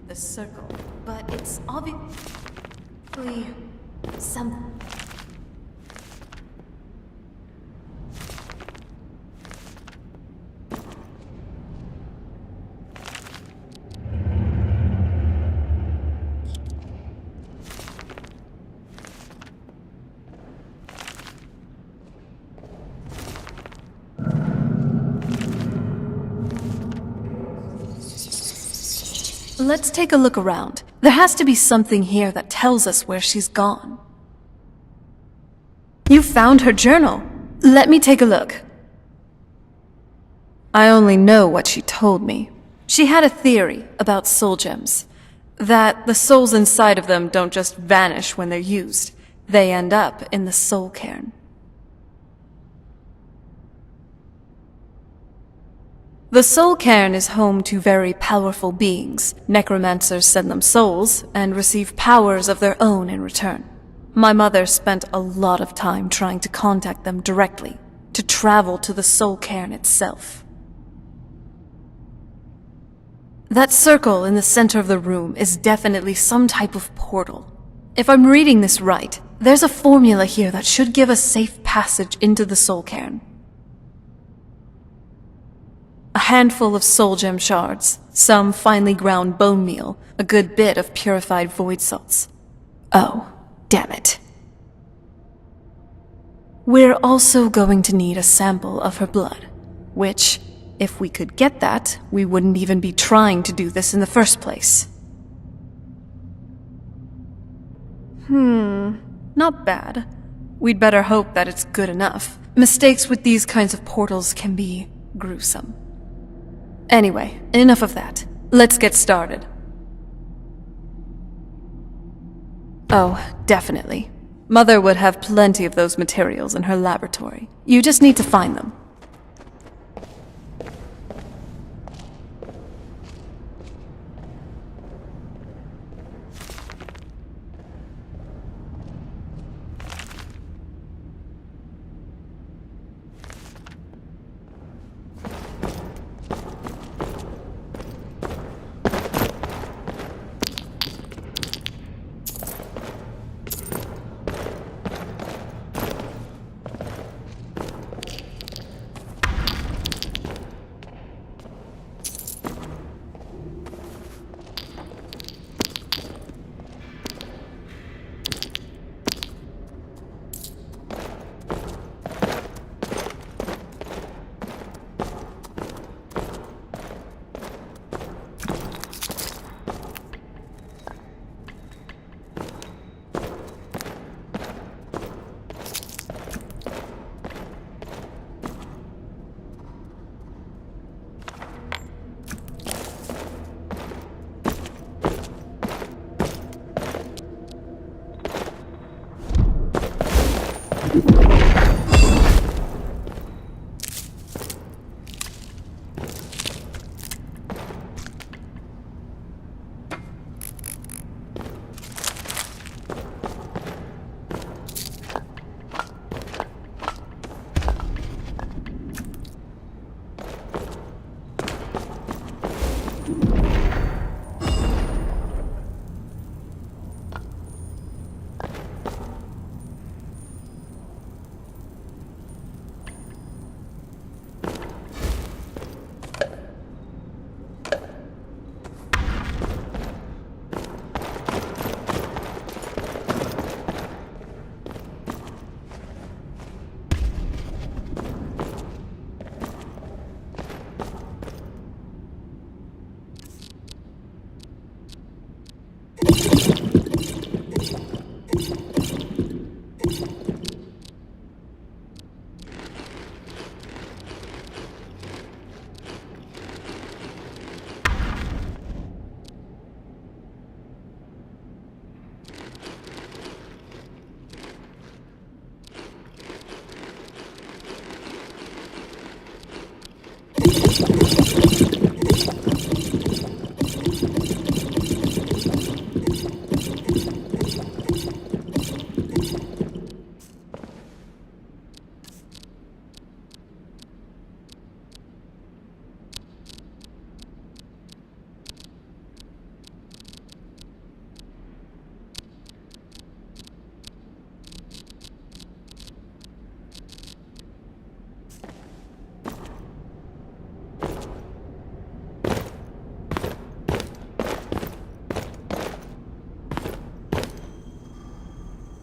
the circle, but it's obviously something. Let's take a look around. There has to be something here that tells us where she's gone. You found her journal. Let me take a look. I only know what she told me. She had a theory about soul gems. That the souls inside of them don't just vanish when they're used. They end up in the soul cairn. The soul cairn is home to very powerful beings. Necromancers send them souls and receive powers of their own in return. My mother spent a lot of time trying to contact them directly, to travel to the soul cairn itself. That circle in the center of the room is definitely some type of portal. If I'm reading this right, there's a formula here that should give us safe passage into the soul cairn. A handful of soul gem shards, some finely ground bone meal, a good bit of purified void salts. Oh, damn it. We're also going to need a sample of her blood. Which, if we could get that, we wouldn't even be trying to do this in the first place. Not bad. We'd better hope that it's good enough. Mistakes with these kinds of portals can be gruesome. Anyway, enough of that. Let's get started. Oh, definitely. Mother would have plenty of those materials in her laboratory. You just need to find them.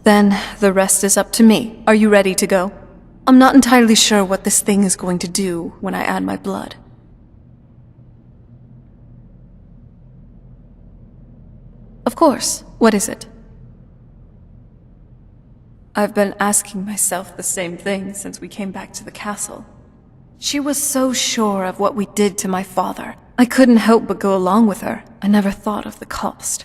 Then the rest is up to me. Are you ready to go? I'm not entirely sure what this thing is going to do when I add my blood. Of course. What is it? I've been asking myself the same thing since we came back to the castle. She was so sure of what we did to my father. I couldn't help but go along with her. I never thought of the cost.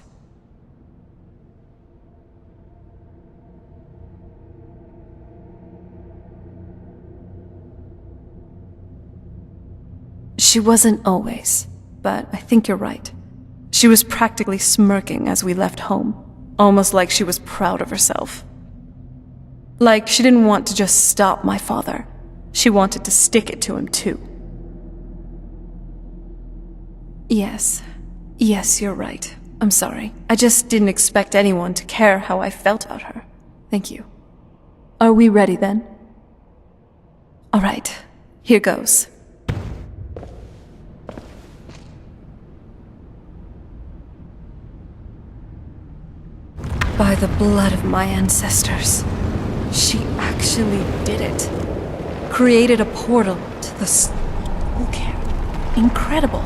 She wasn't always, but I think you're right. She was practically smirking as we left home, almost like she was proud of herself. Like she didn't want to just stop my father. She wanted to stick it to him too. Yes, you're right. I'm sorry. I just didn't expect anyone to care how I felt about her. Thank you. Are we ready then? All right, here goes. By the blood of my ancestors, she actually did it. Created a portal to the soul care. Incredible.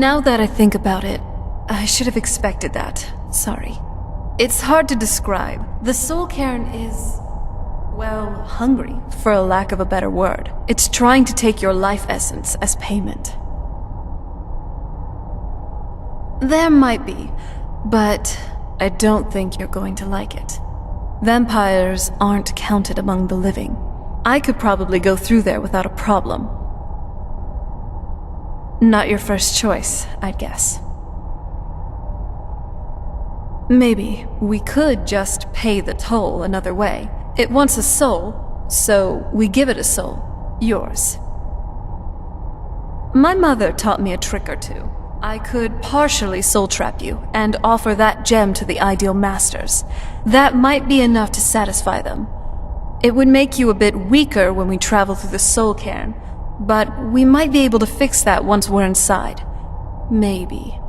Now that I think about it, I should have expected that. Sorry. It's hard to describe. The Soul Cairn is, well, hungry, for a lack of a better word. It's trying to take your life essence as payment. There might be, but I don't think you're going to like it. Vampires aren't counted among the living. I could probably go through there without a problem. Not your first choice, I'd guess. Maybe we could just pay the toll another way. It wants a soul, so we give it a soul. Yours. My mother taught me a trick or two. I could partially soul trap you and offer that gem to the ideal masters. That might be enough to satisfy them. It would make you a bit weaker when we travel through the Soul Cairn, but we might be able to fix that once we're inside. Maybe.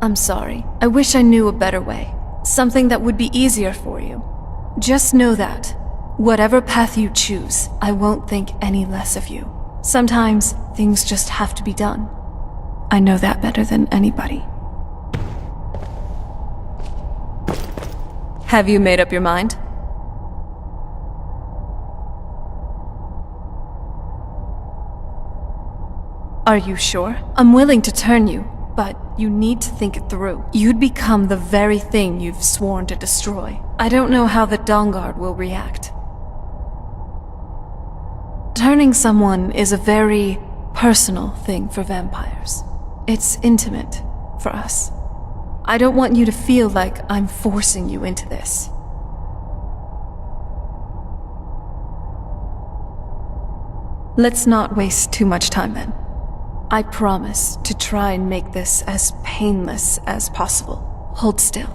I'm sorry. I wish I knew a better way. Something that would be easier for you. Just know that, whatever path you choose, I won't think any less of you. Sometimes, things just have to be done. I know that better than anybody. Have you made up your mind? Are you sure? I'm willing to turn you, but you need to think it through. You'd become the very thing you've sworn to destroy. I don't know how the Dawnguard will react. Turning someone is a very personal thing for vampires. It's intimate for us. I don't want you to feel like I'm forcing you into this. Let's not waste too much time then. I promise to try and make this as painless as possible. Hold still.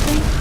something?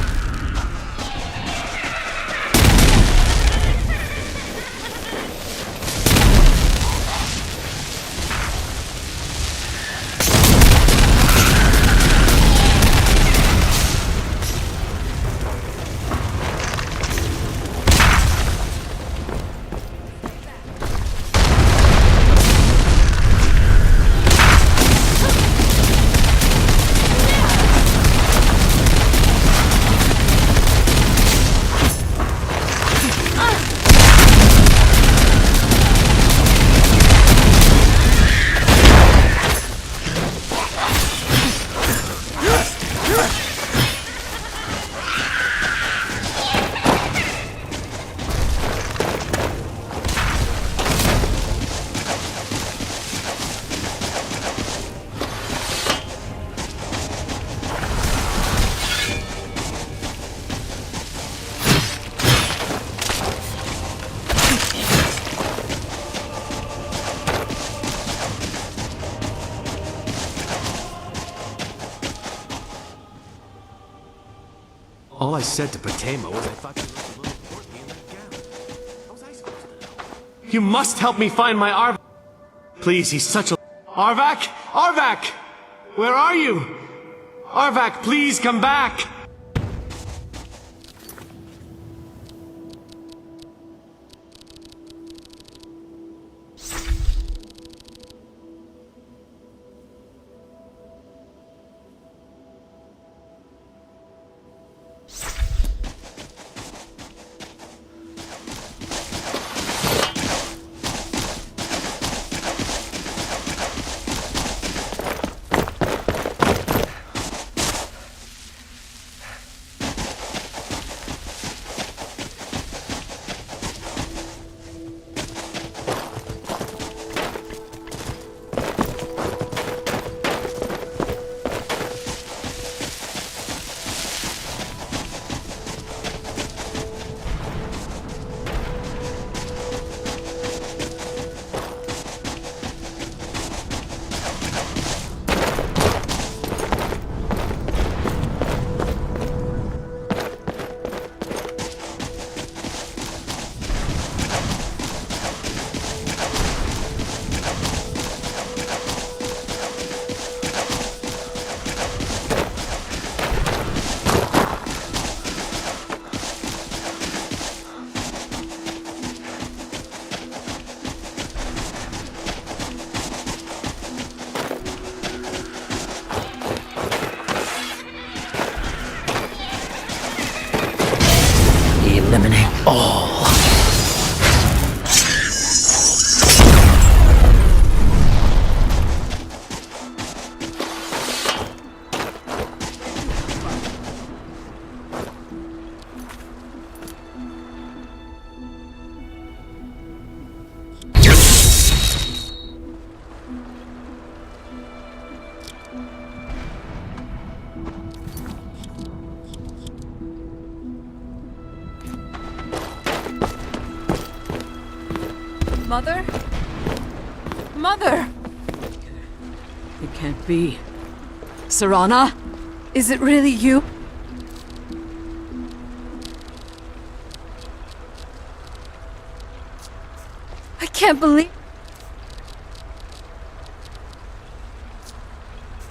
All I said to Patema was I thought you looked a little portly in that gown. How was I supposed to know? You must help me find my Arvak. Please, he's such a... Arvak? Arvak! Where are you? Arvak, please come back! Eliminate all. Mother? Mother! It can't be. Serana? Is it really you? I can't believe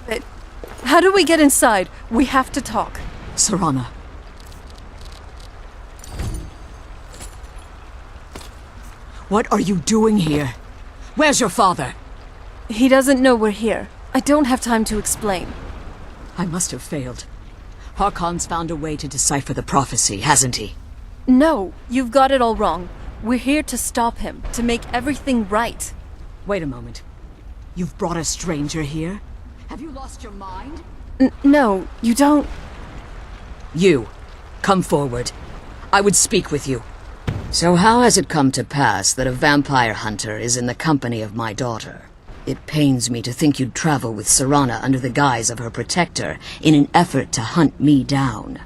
it. How do we get inside? We have to talk. Serana. What are you doing here? Where's your father? He doesn't know we're here. I don't have time to explain. I must have failed. Harkon's found a way to decipher the prophecy, hasn't he? No, you've got it all wrong. We're here to stop him, to make everything right. Wait a moment. You've brought a stranger here? Have you lost your mind? No, you don't... You, come forward. I would speak with you. So how has it come to pass that a vampire hunter is in the company of my daughter? It pains me to think you'd travel with Serana under the guise of her protector in an effort to hunt me down.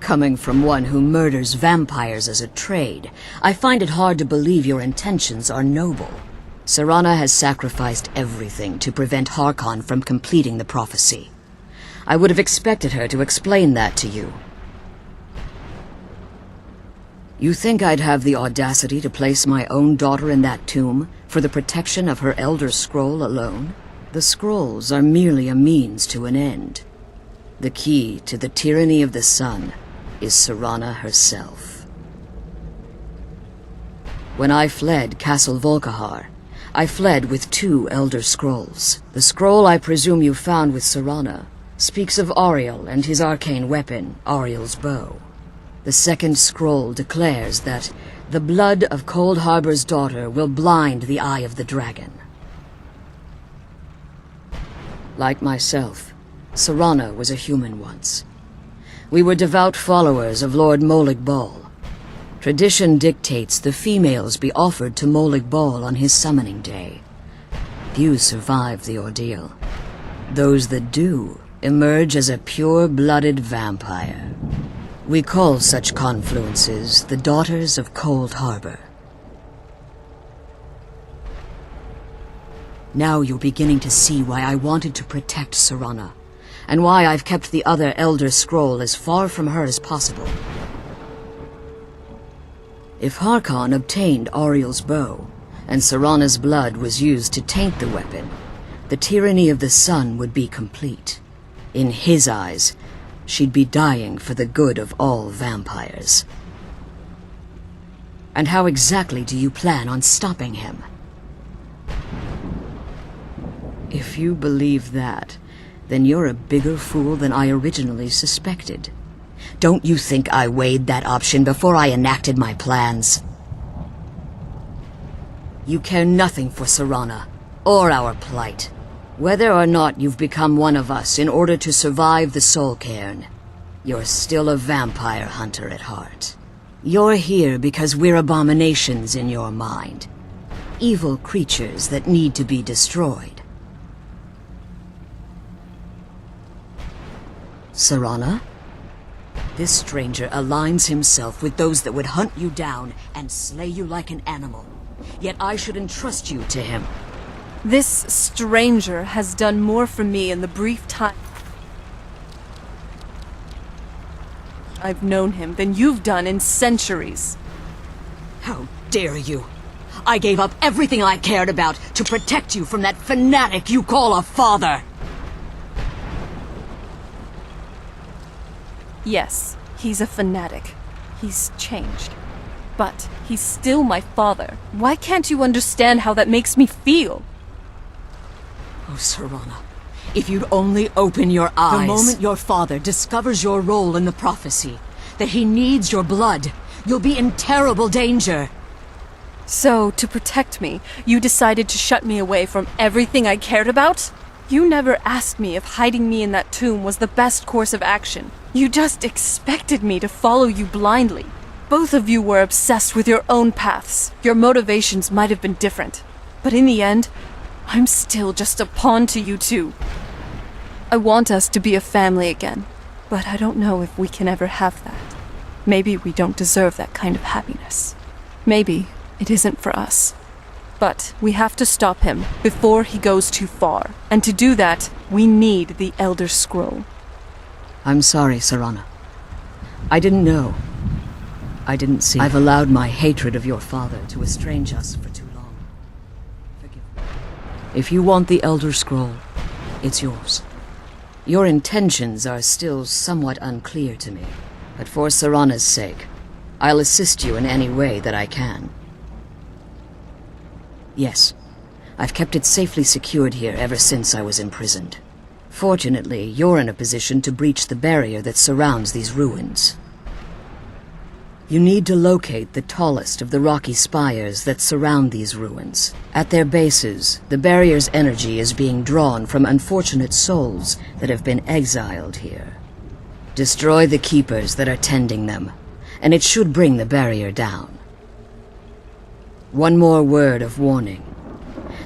Coming from one who murders vampires as a trade, I find it hard to believe your intentions are noble. Serana has sacrificed everything to prevent Harkon from completing the prophecy. I would have expected her to explain that to you. You think I'd have the audacity to place my own daughter in that tomb for the protection of her Elder Scroll alone? The scrolls are merely a means to an end. The key to the tyranny of the sun is Serana herself. When I fled Castle Volkihar, I fled with 2 Elder Scrolls. The scroll I presume you found with Serana speaks of Ariel and his arcane weapon, Ariel's bow. The second scroll declares that the blood of Cold Harbor's daughter will blind the eye of the dragon. Like myself, Serana was a human once. We were devout followers of Lord Molig Bal. Tradition dictates the females be offered to Molig Bal on his summoning day. Few survive the ordeal. Those that do emerge as a pure-blooded vampire. We call such confluences the Daughters of Cold Harbor. Now you're beginning to see why I wanted to protect Serana, and why I've kept the other Elder Scroll as far from her as possible. If Harkon obtained Ariel's bow, and Serana's blood was used to taint the weapon, the tyranny of the sun would be complete. In his eyes, she'd be dying for the good of all vampires. And how exactly do you plan on stopping him? If you believe that, then you're a bigger fool than I originally suspected. Don't you think I weighed that option before I enacted my plans? You care nothing for Serana, or our plight. Whether or not you've become one of us in order to survive the Soul Cairn, you're still a vampire hunter at heart. You're here because we're abominations in your mind. Evil creatures that need to be destroyed. Serana? This stranger aligns himself with those that would hunt you down and slay you like an animal. Yet I should entrust you to him. This stranger has done more for me in the brief time I've known him than you've done in centuries. How dare you! I gave up everything I cared about to protect you from that fanatic you call a father! Yes, he's a fanatic. He's changed. But he's still my father. Why can't you understand how that makes me feel? Oh, Serana, if you'd only open your eyes. The moment your father discovers your role in the prophecy, that he needs your blood, you'll be in terrible danger. So, to protect me, you decided to shut me away from everything I cared about? You never asked me if hiding me in that tomb was the best course of action. You just expected me to follow you blindly. Both of you were obsessed with your own paths. Your motivations might have been different. But in the end, I'm still just a pawn to you two. I want us to be a family again, but I don't know if we can ever have that. Maybe we don't deserve that kind of happiness. Maybe it isn't for us. But we have to stop him before he goes too far. And to do that, we need the Elder Scroll. I'm sorry, Serana. I didn't know. I didn't see. I've allowed my hatred of your father to estrange us for too long. Forgive me. If you want the Elder Scroll, it's yours. Your intentions are still somewhat unclear to me, but for Serana's sake, I'll assist you in any way that I can. Yes, I've kept it safely secured here ever since I was imprisoned. Fortunately, you're in a position to breach the barrier that surrounds these ruins. You need to locate the tallest of the rocky spires that surround these ruins. At their bases, the barrier's energy is being drawn from unfortunate souls that have been exiled here. Destroy the keepers that are tending them, and it should bring the barrier down. One more word of warning.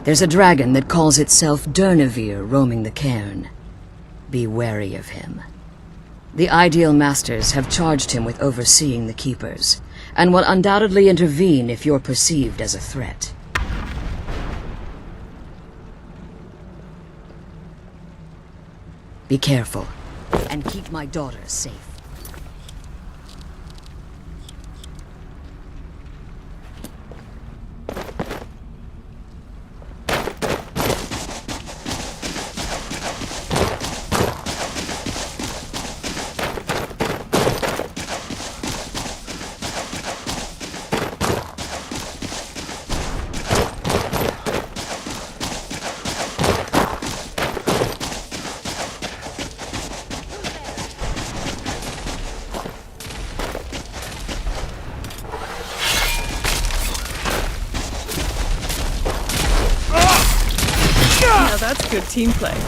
There's a dragon that calls itself Durnevere roaming the cairn. Be wary of him. The Ideal Masters have charged him with overseeing the Keepers, and will undoubtedly intervene if you're perceived as a threat. Be careful. and keep my daughter safe. Now that's good team play.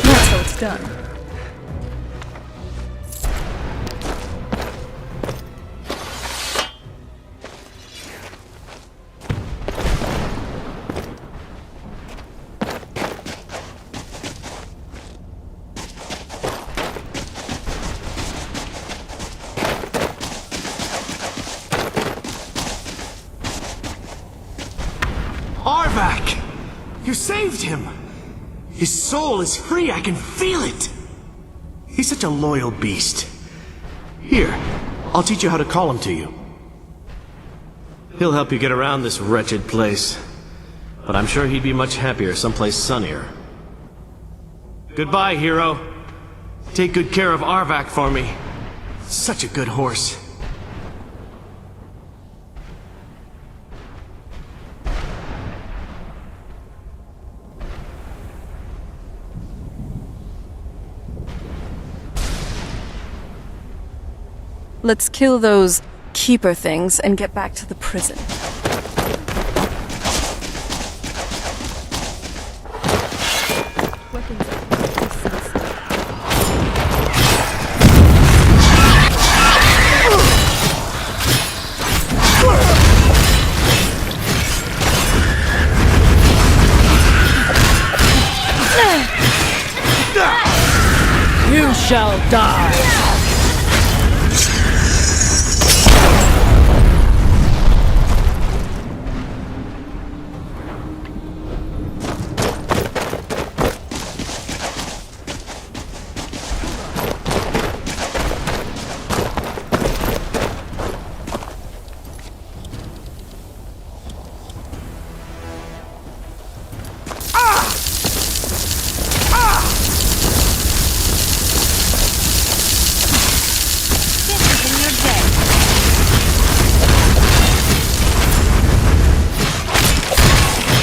That's how it's done. Arvak! You saved him! His soul is free, I can feel it! He's such a loyal beast. Here, I'll teach you how to call him to you. He'll help you get around this wretched place. But I'm sure he'd be much happier someplace sunnier. Goodbye, hero. Take good care of Arvak for me. Such a good horse. Let's kill those keeper things and get back to the prison. You shall die!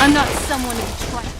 I'm not someone to be trusted.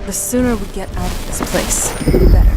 The sooner we get out of this place, the better.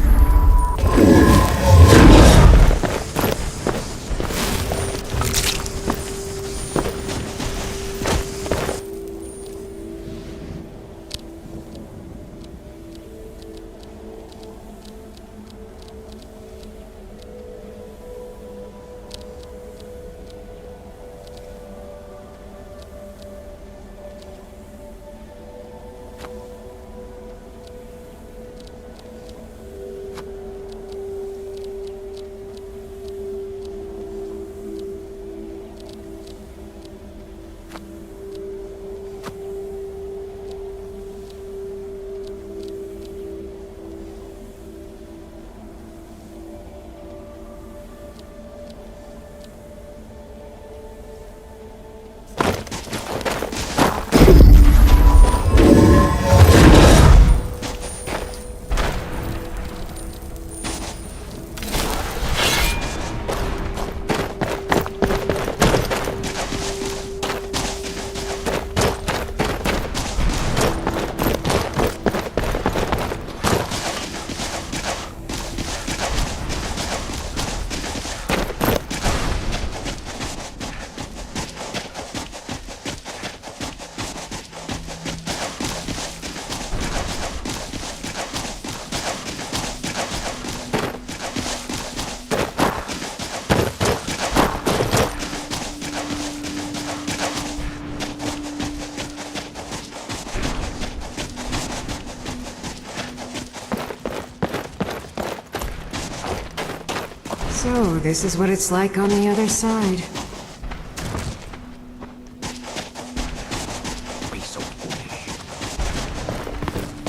So, this is what it's like on the other side.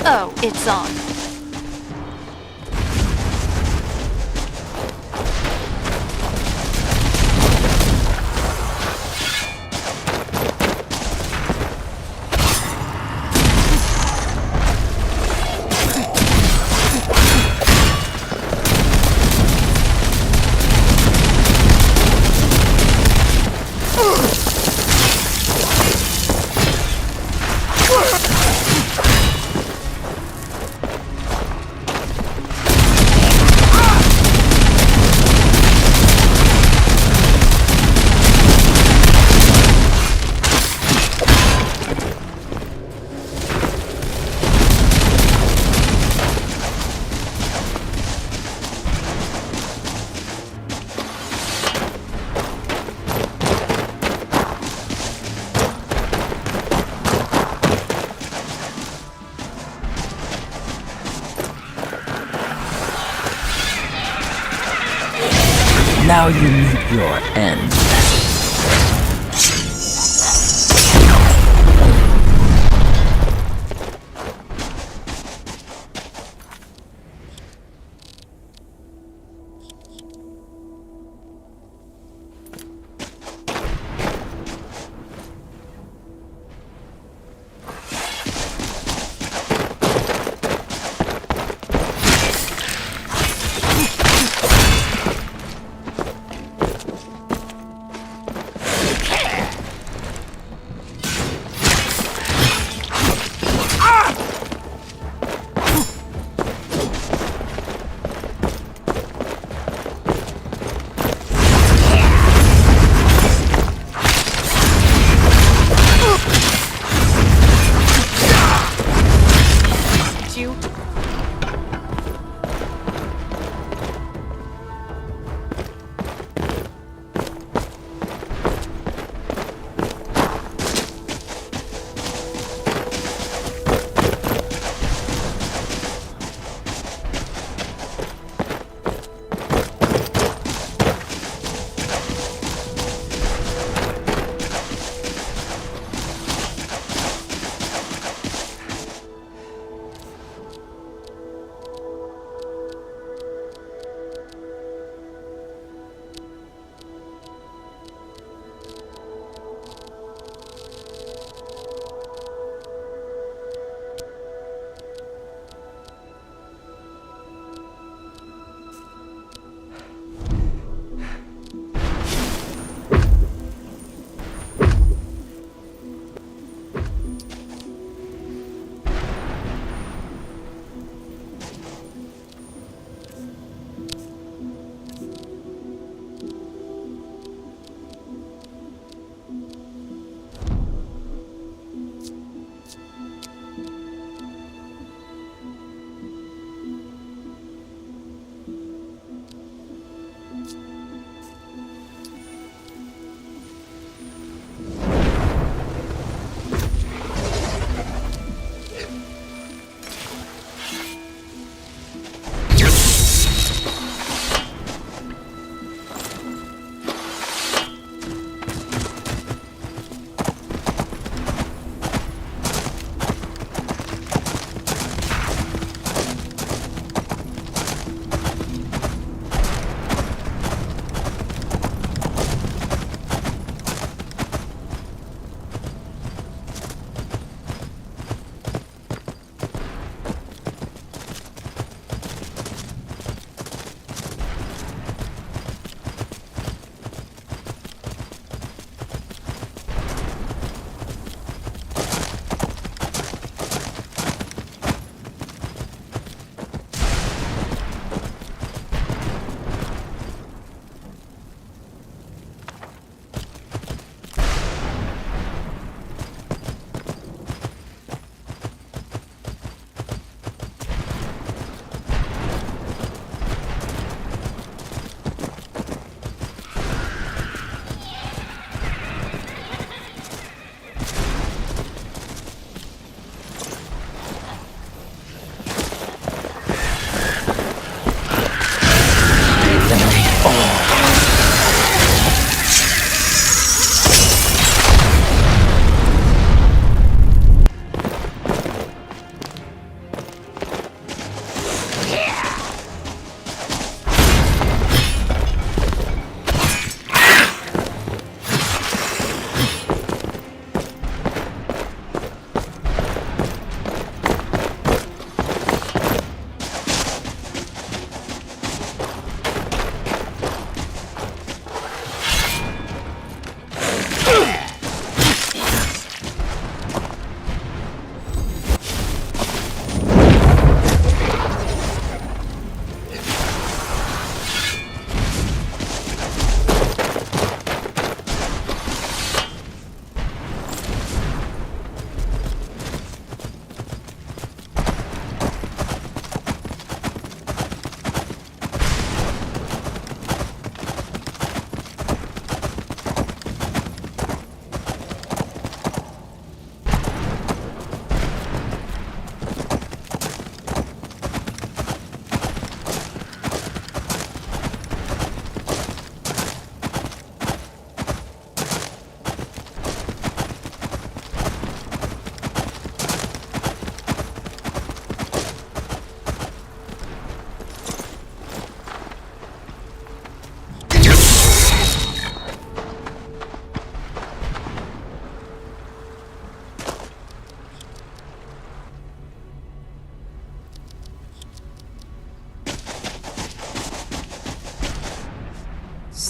Oh, it's on. Now you meet your end.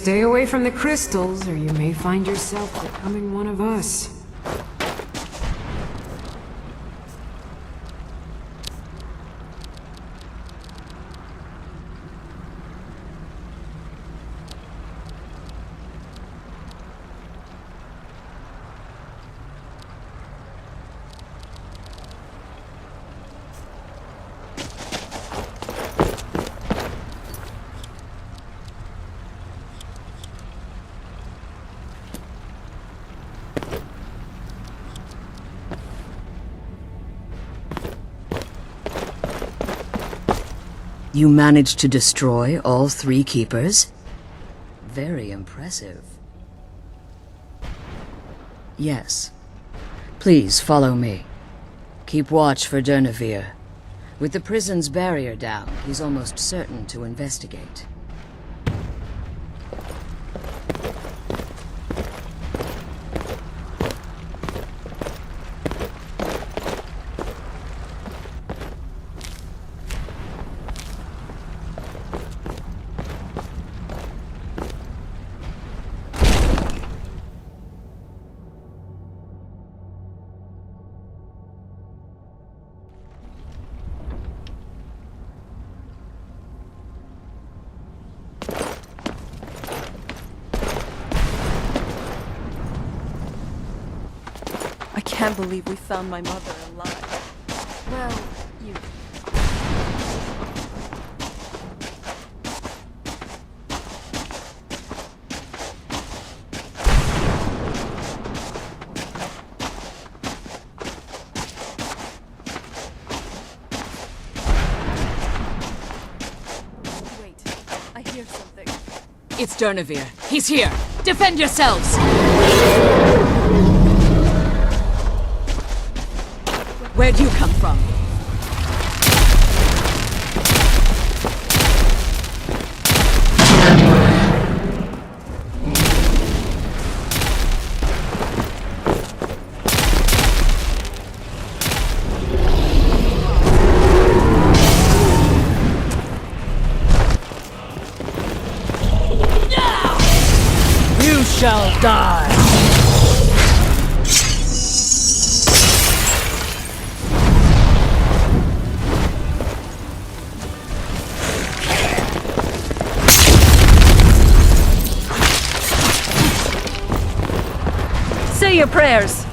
Stay away from the crystals, or you may find yourself becoming one of us. You managed to destroy all 3 keepers? Very impressive. Yes. Please follow me. Keep watch for Durnevere. With the prison's barrier down, he's almost certain to investigate. I can't believe we found my mother alive. Well, you... Wait, I hear something. It's Durnevere. He's here. Defend yourselves! Where'd you come from? You shall die! Say your prayers!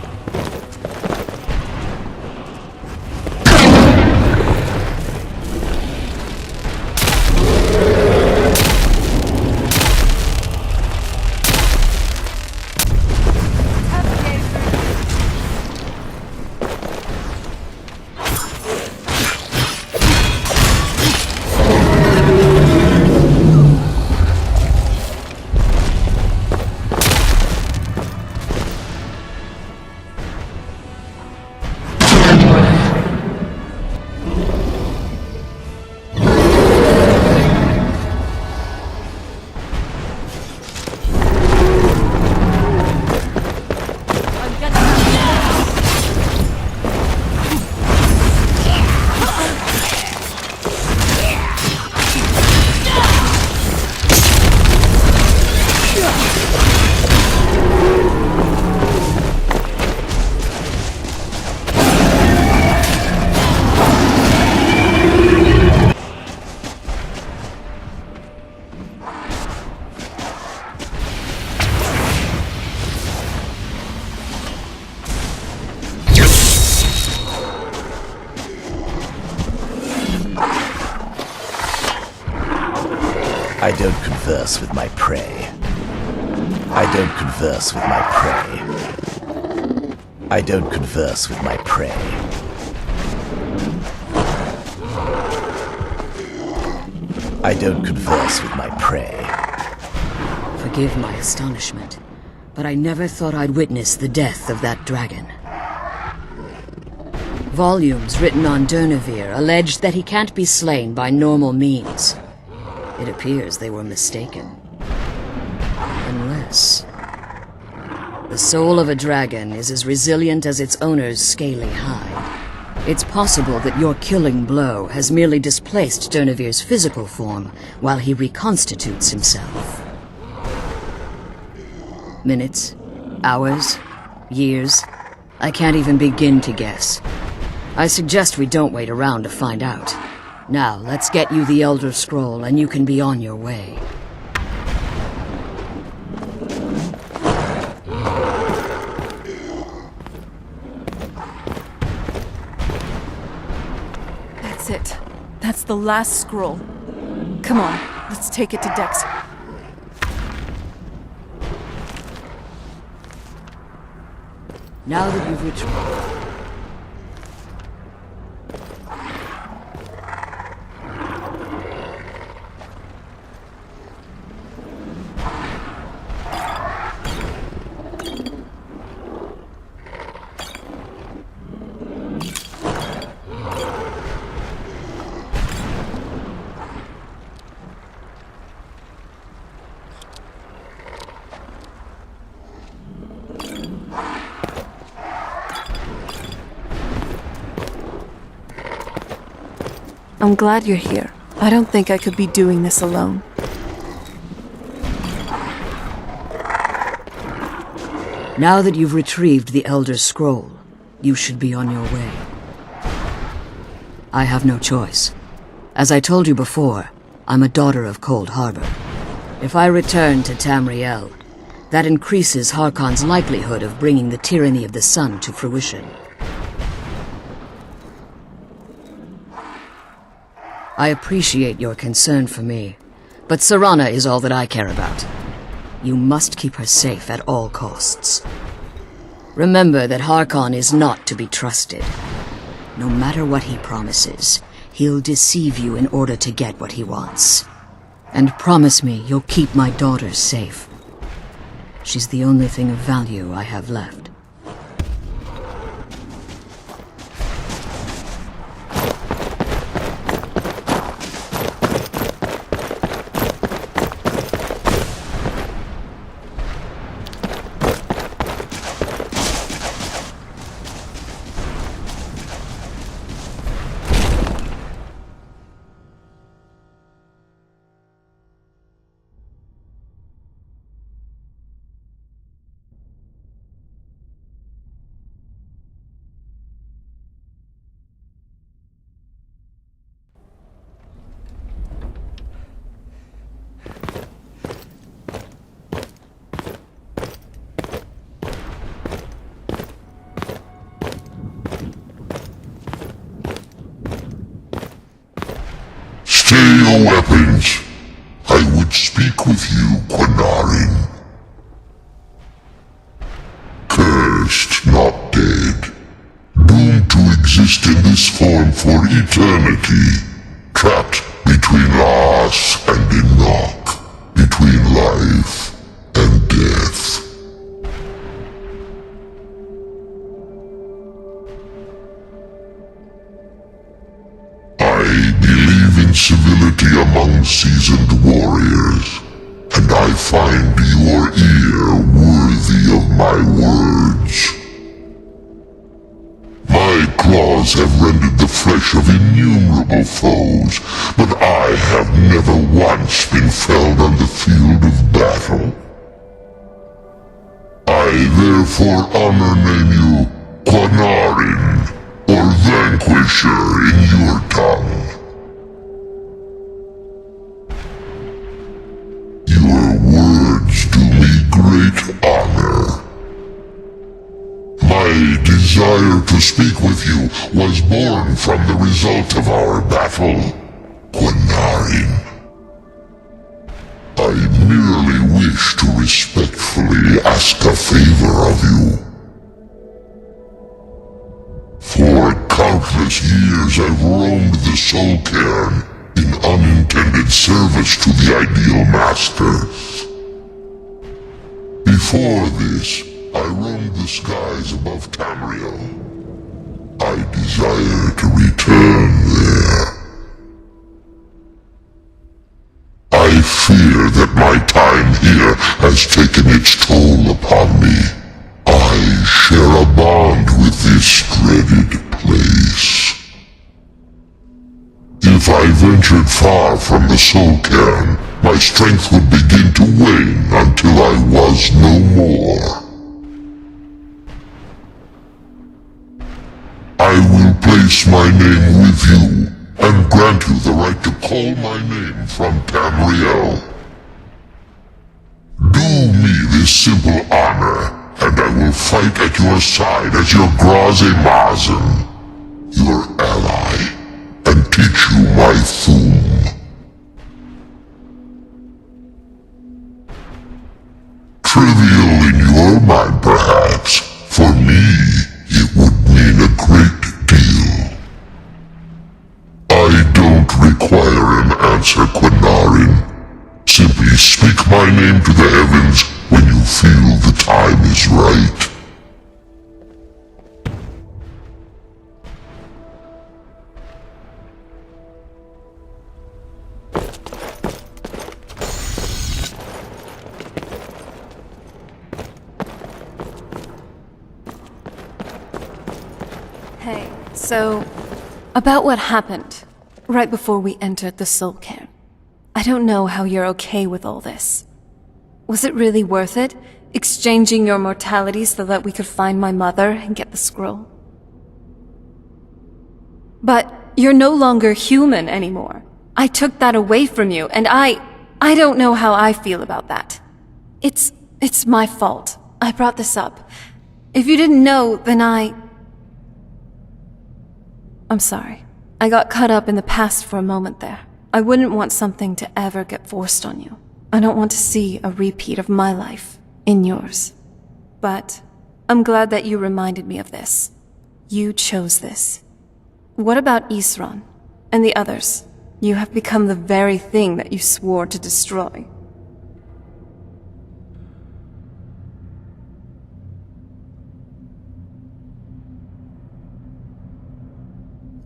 I don't converse with my prey. I don't converse with my prey. I don't converse with my prey. I don't converse with my prey. Forgive my astonishment, but I never thought I'd witness the death of that dragon. Volumes written on Durnevere allege that he can't be slain by normal means. It appears they were mistaken. Unless... the soul of a dragon is as resilient as its owner's scaly hide. It's possible that your killing blow has merely displaced Durnevere's physical form while he reconstitutes himself. Minutes? Hours? Years? I can't even begin to guess. I suggest we don't wait around to find out. Now, let's get you the Elder Scroll and you can be on your way. That's it. That's the last scroll. Come on, let's take it to Dex. Now that you've reached... I'm glad you're here. I don't think I could be doing this alone. Now that you've retrieved the Elder Scroll, you should be on your way. I have no choice. As I told you before, I'm a daughter of Cold Harbor. If I return to Tamriel, that increases Harkon's likelihood of bringing the tyranny of the sun to fruition. I appreciate your concern for me, but Serana is all that I care about. You must keep her safe at all costs. Remember that Harkon is not to be trusted. No matter what he promises, he'll deceive you in order to get what he wants. And promise me you'll keep my daughter safe. She's the only thing of value I have left. Stay your weapons. I would speak with you, Quinarin. Cursed, not dead. Doomed to exist in this form for eternity. Trapped between us and Enoch. Between life and death. I believe in civility among seasoned warriors, and I find your ear worthy of my words. My claws have rended the flesh of innumerable foes, but I have never once been felled on the field of battle. I therefore honor name you Quinarin, or Vanquisher in your tongue. Your words do me great honor. My desire to speak with you was born from the result of our battle, Quinarin. I merely wish to respectfully ask a favor of you. For countless years I've roamed the Soul Cairn in unintended service to the Ideal Masters. Before this, I roamed the skies above Tamriel. I desire to return there. I fear that my time here has taken its toll upon me. I share a bond with this dreaded place. If I ventured far from the Soul Cairn, my strength would begin to wane until I was no more. I will place my name with you, and grant you the right to call my name from Tamriel. Do me this simple honor, and I will fight at your side as your Graze Mazen, your ally, and teach you my Thum. Trivial in your mind, perhaps. For me, it would mean a great deal. I don't require an answer, Quinarin. Simply speak my name to the heavens when you feel the time is right. Hey, so, about what happened right before we entered the Soul Cairn. I don't know how you're okay with all this. Was it really worth it, exchanging your mortality so that we could find my mother and get the scroll? But you're no longer human anymore. I took that away from you, and I don't know how I feel about that. It's my fault. I brought this up. If you didn't know, then I'm sorry. I got caught up in the past for a moment there. I wouldn't want something to ever get forced on you. I don't want to see a repeat of my life in yours. But I'm glad that you reminded me of this. You chose this. What about Isran and the others? You have become the very thing that you swore to destroy.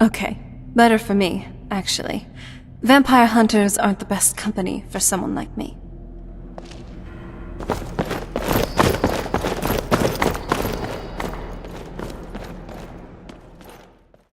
Okay, better for me, actually. Vampire hunters aren't the best company for someone like me.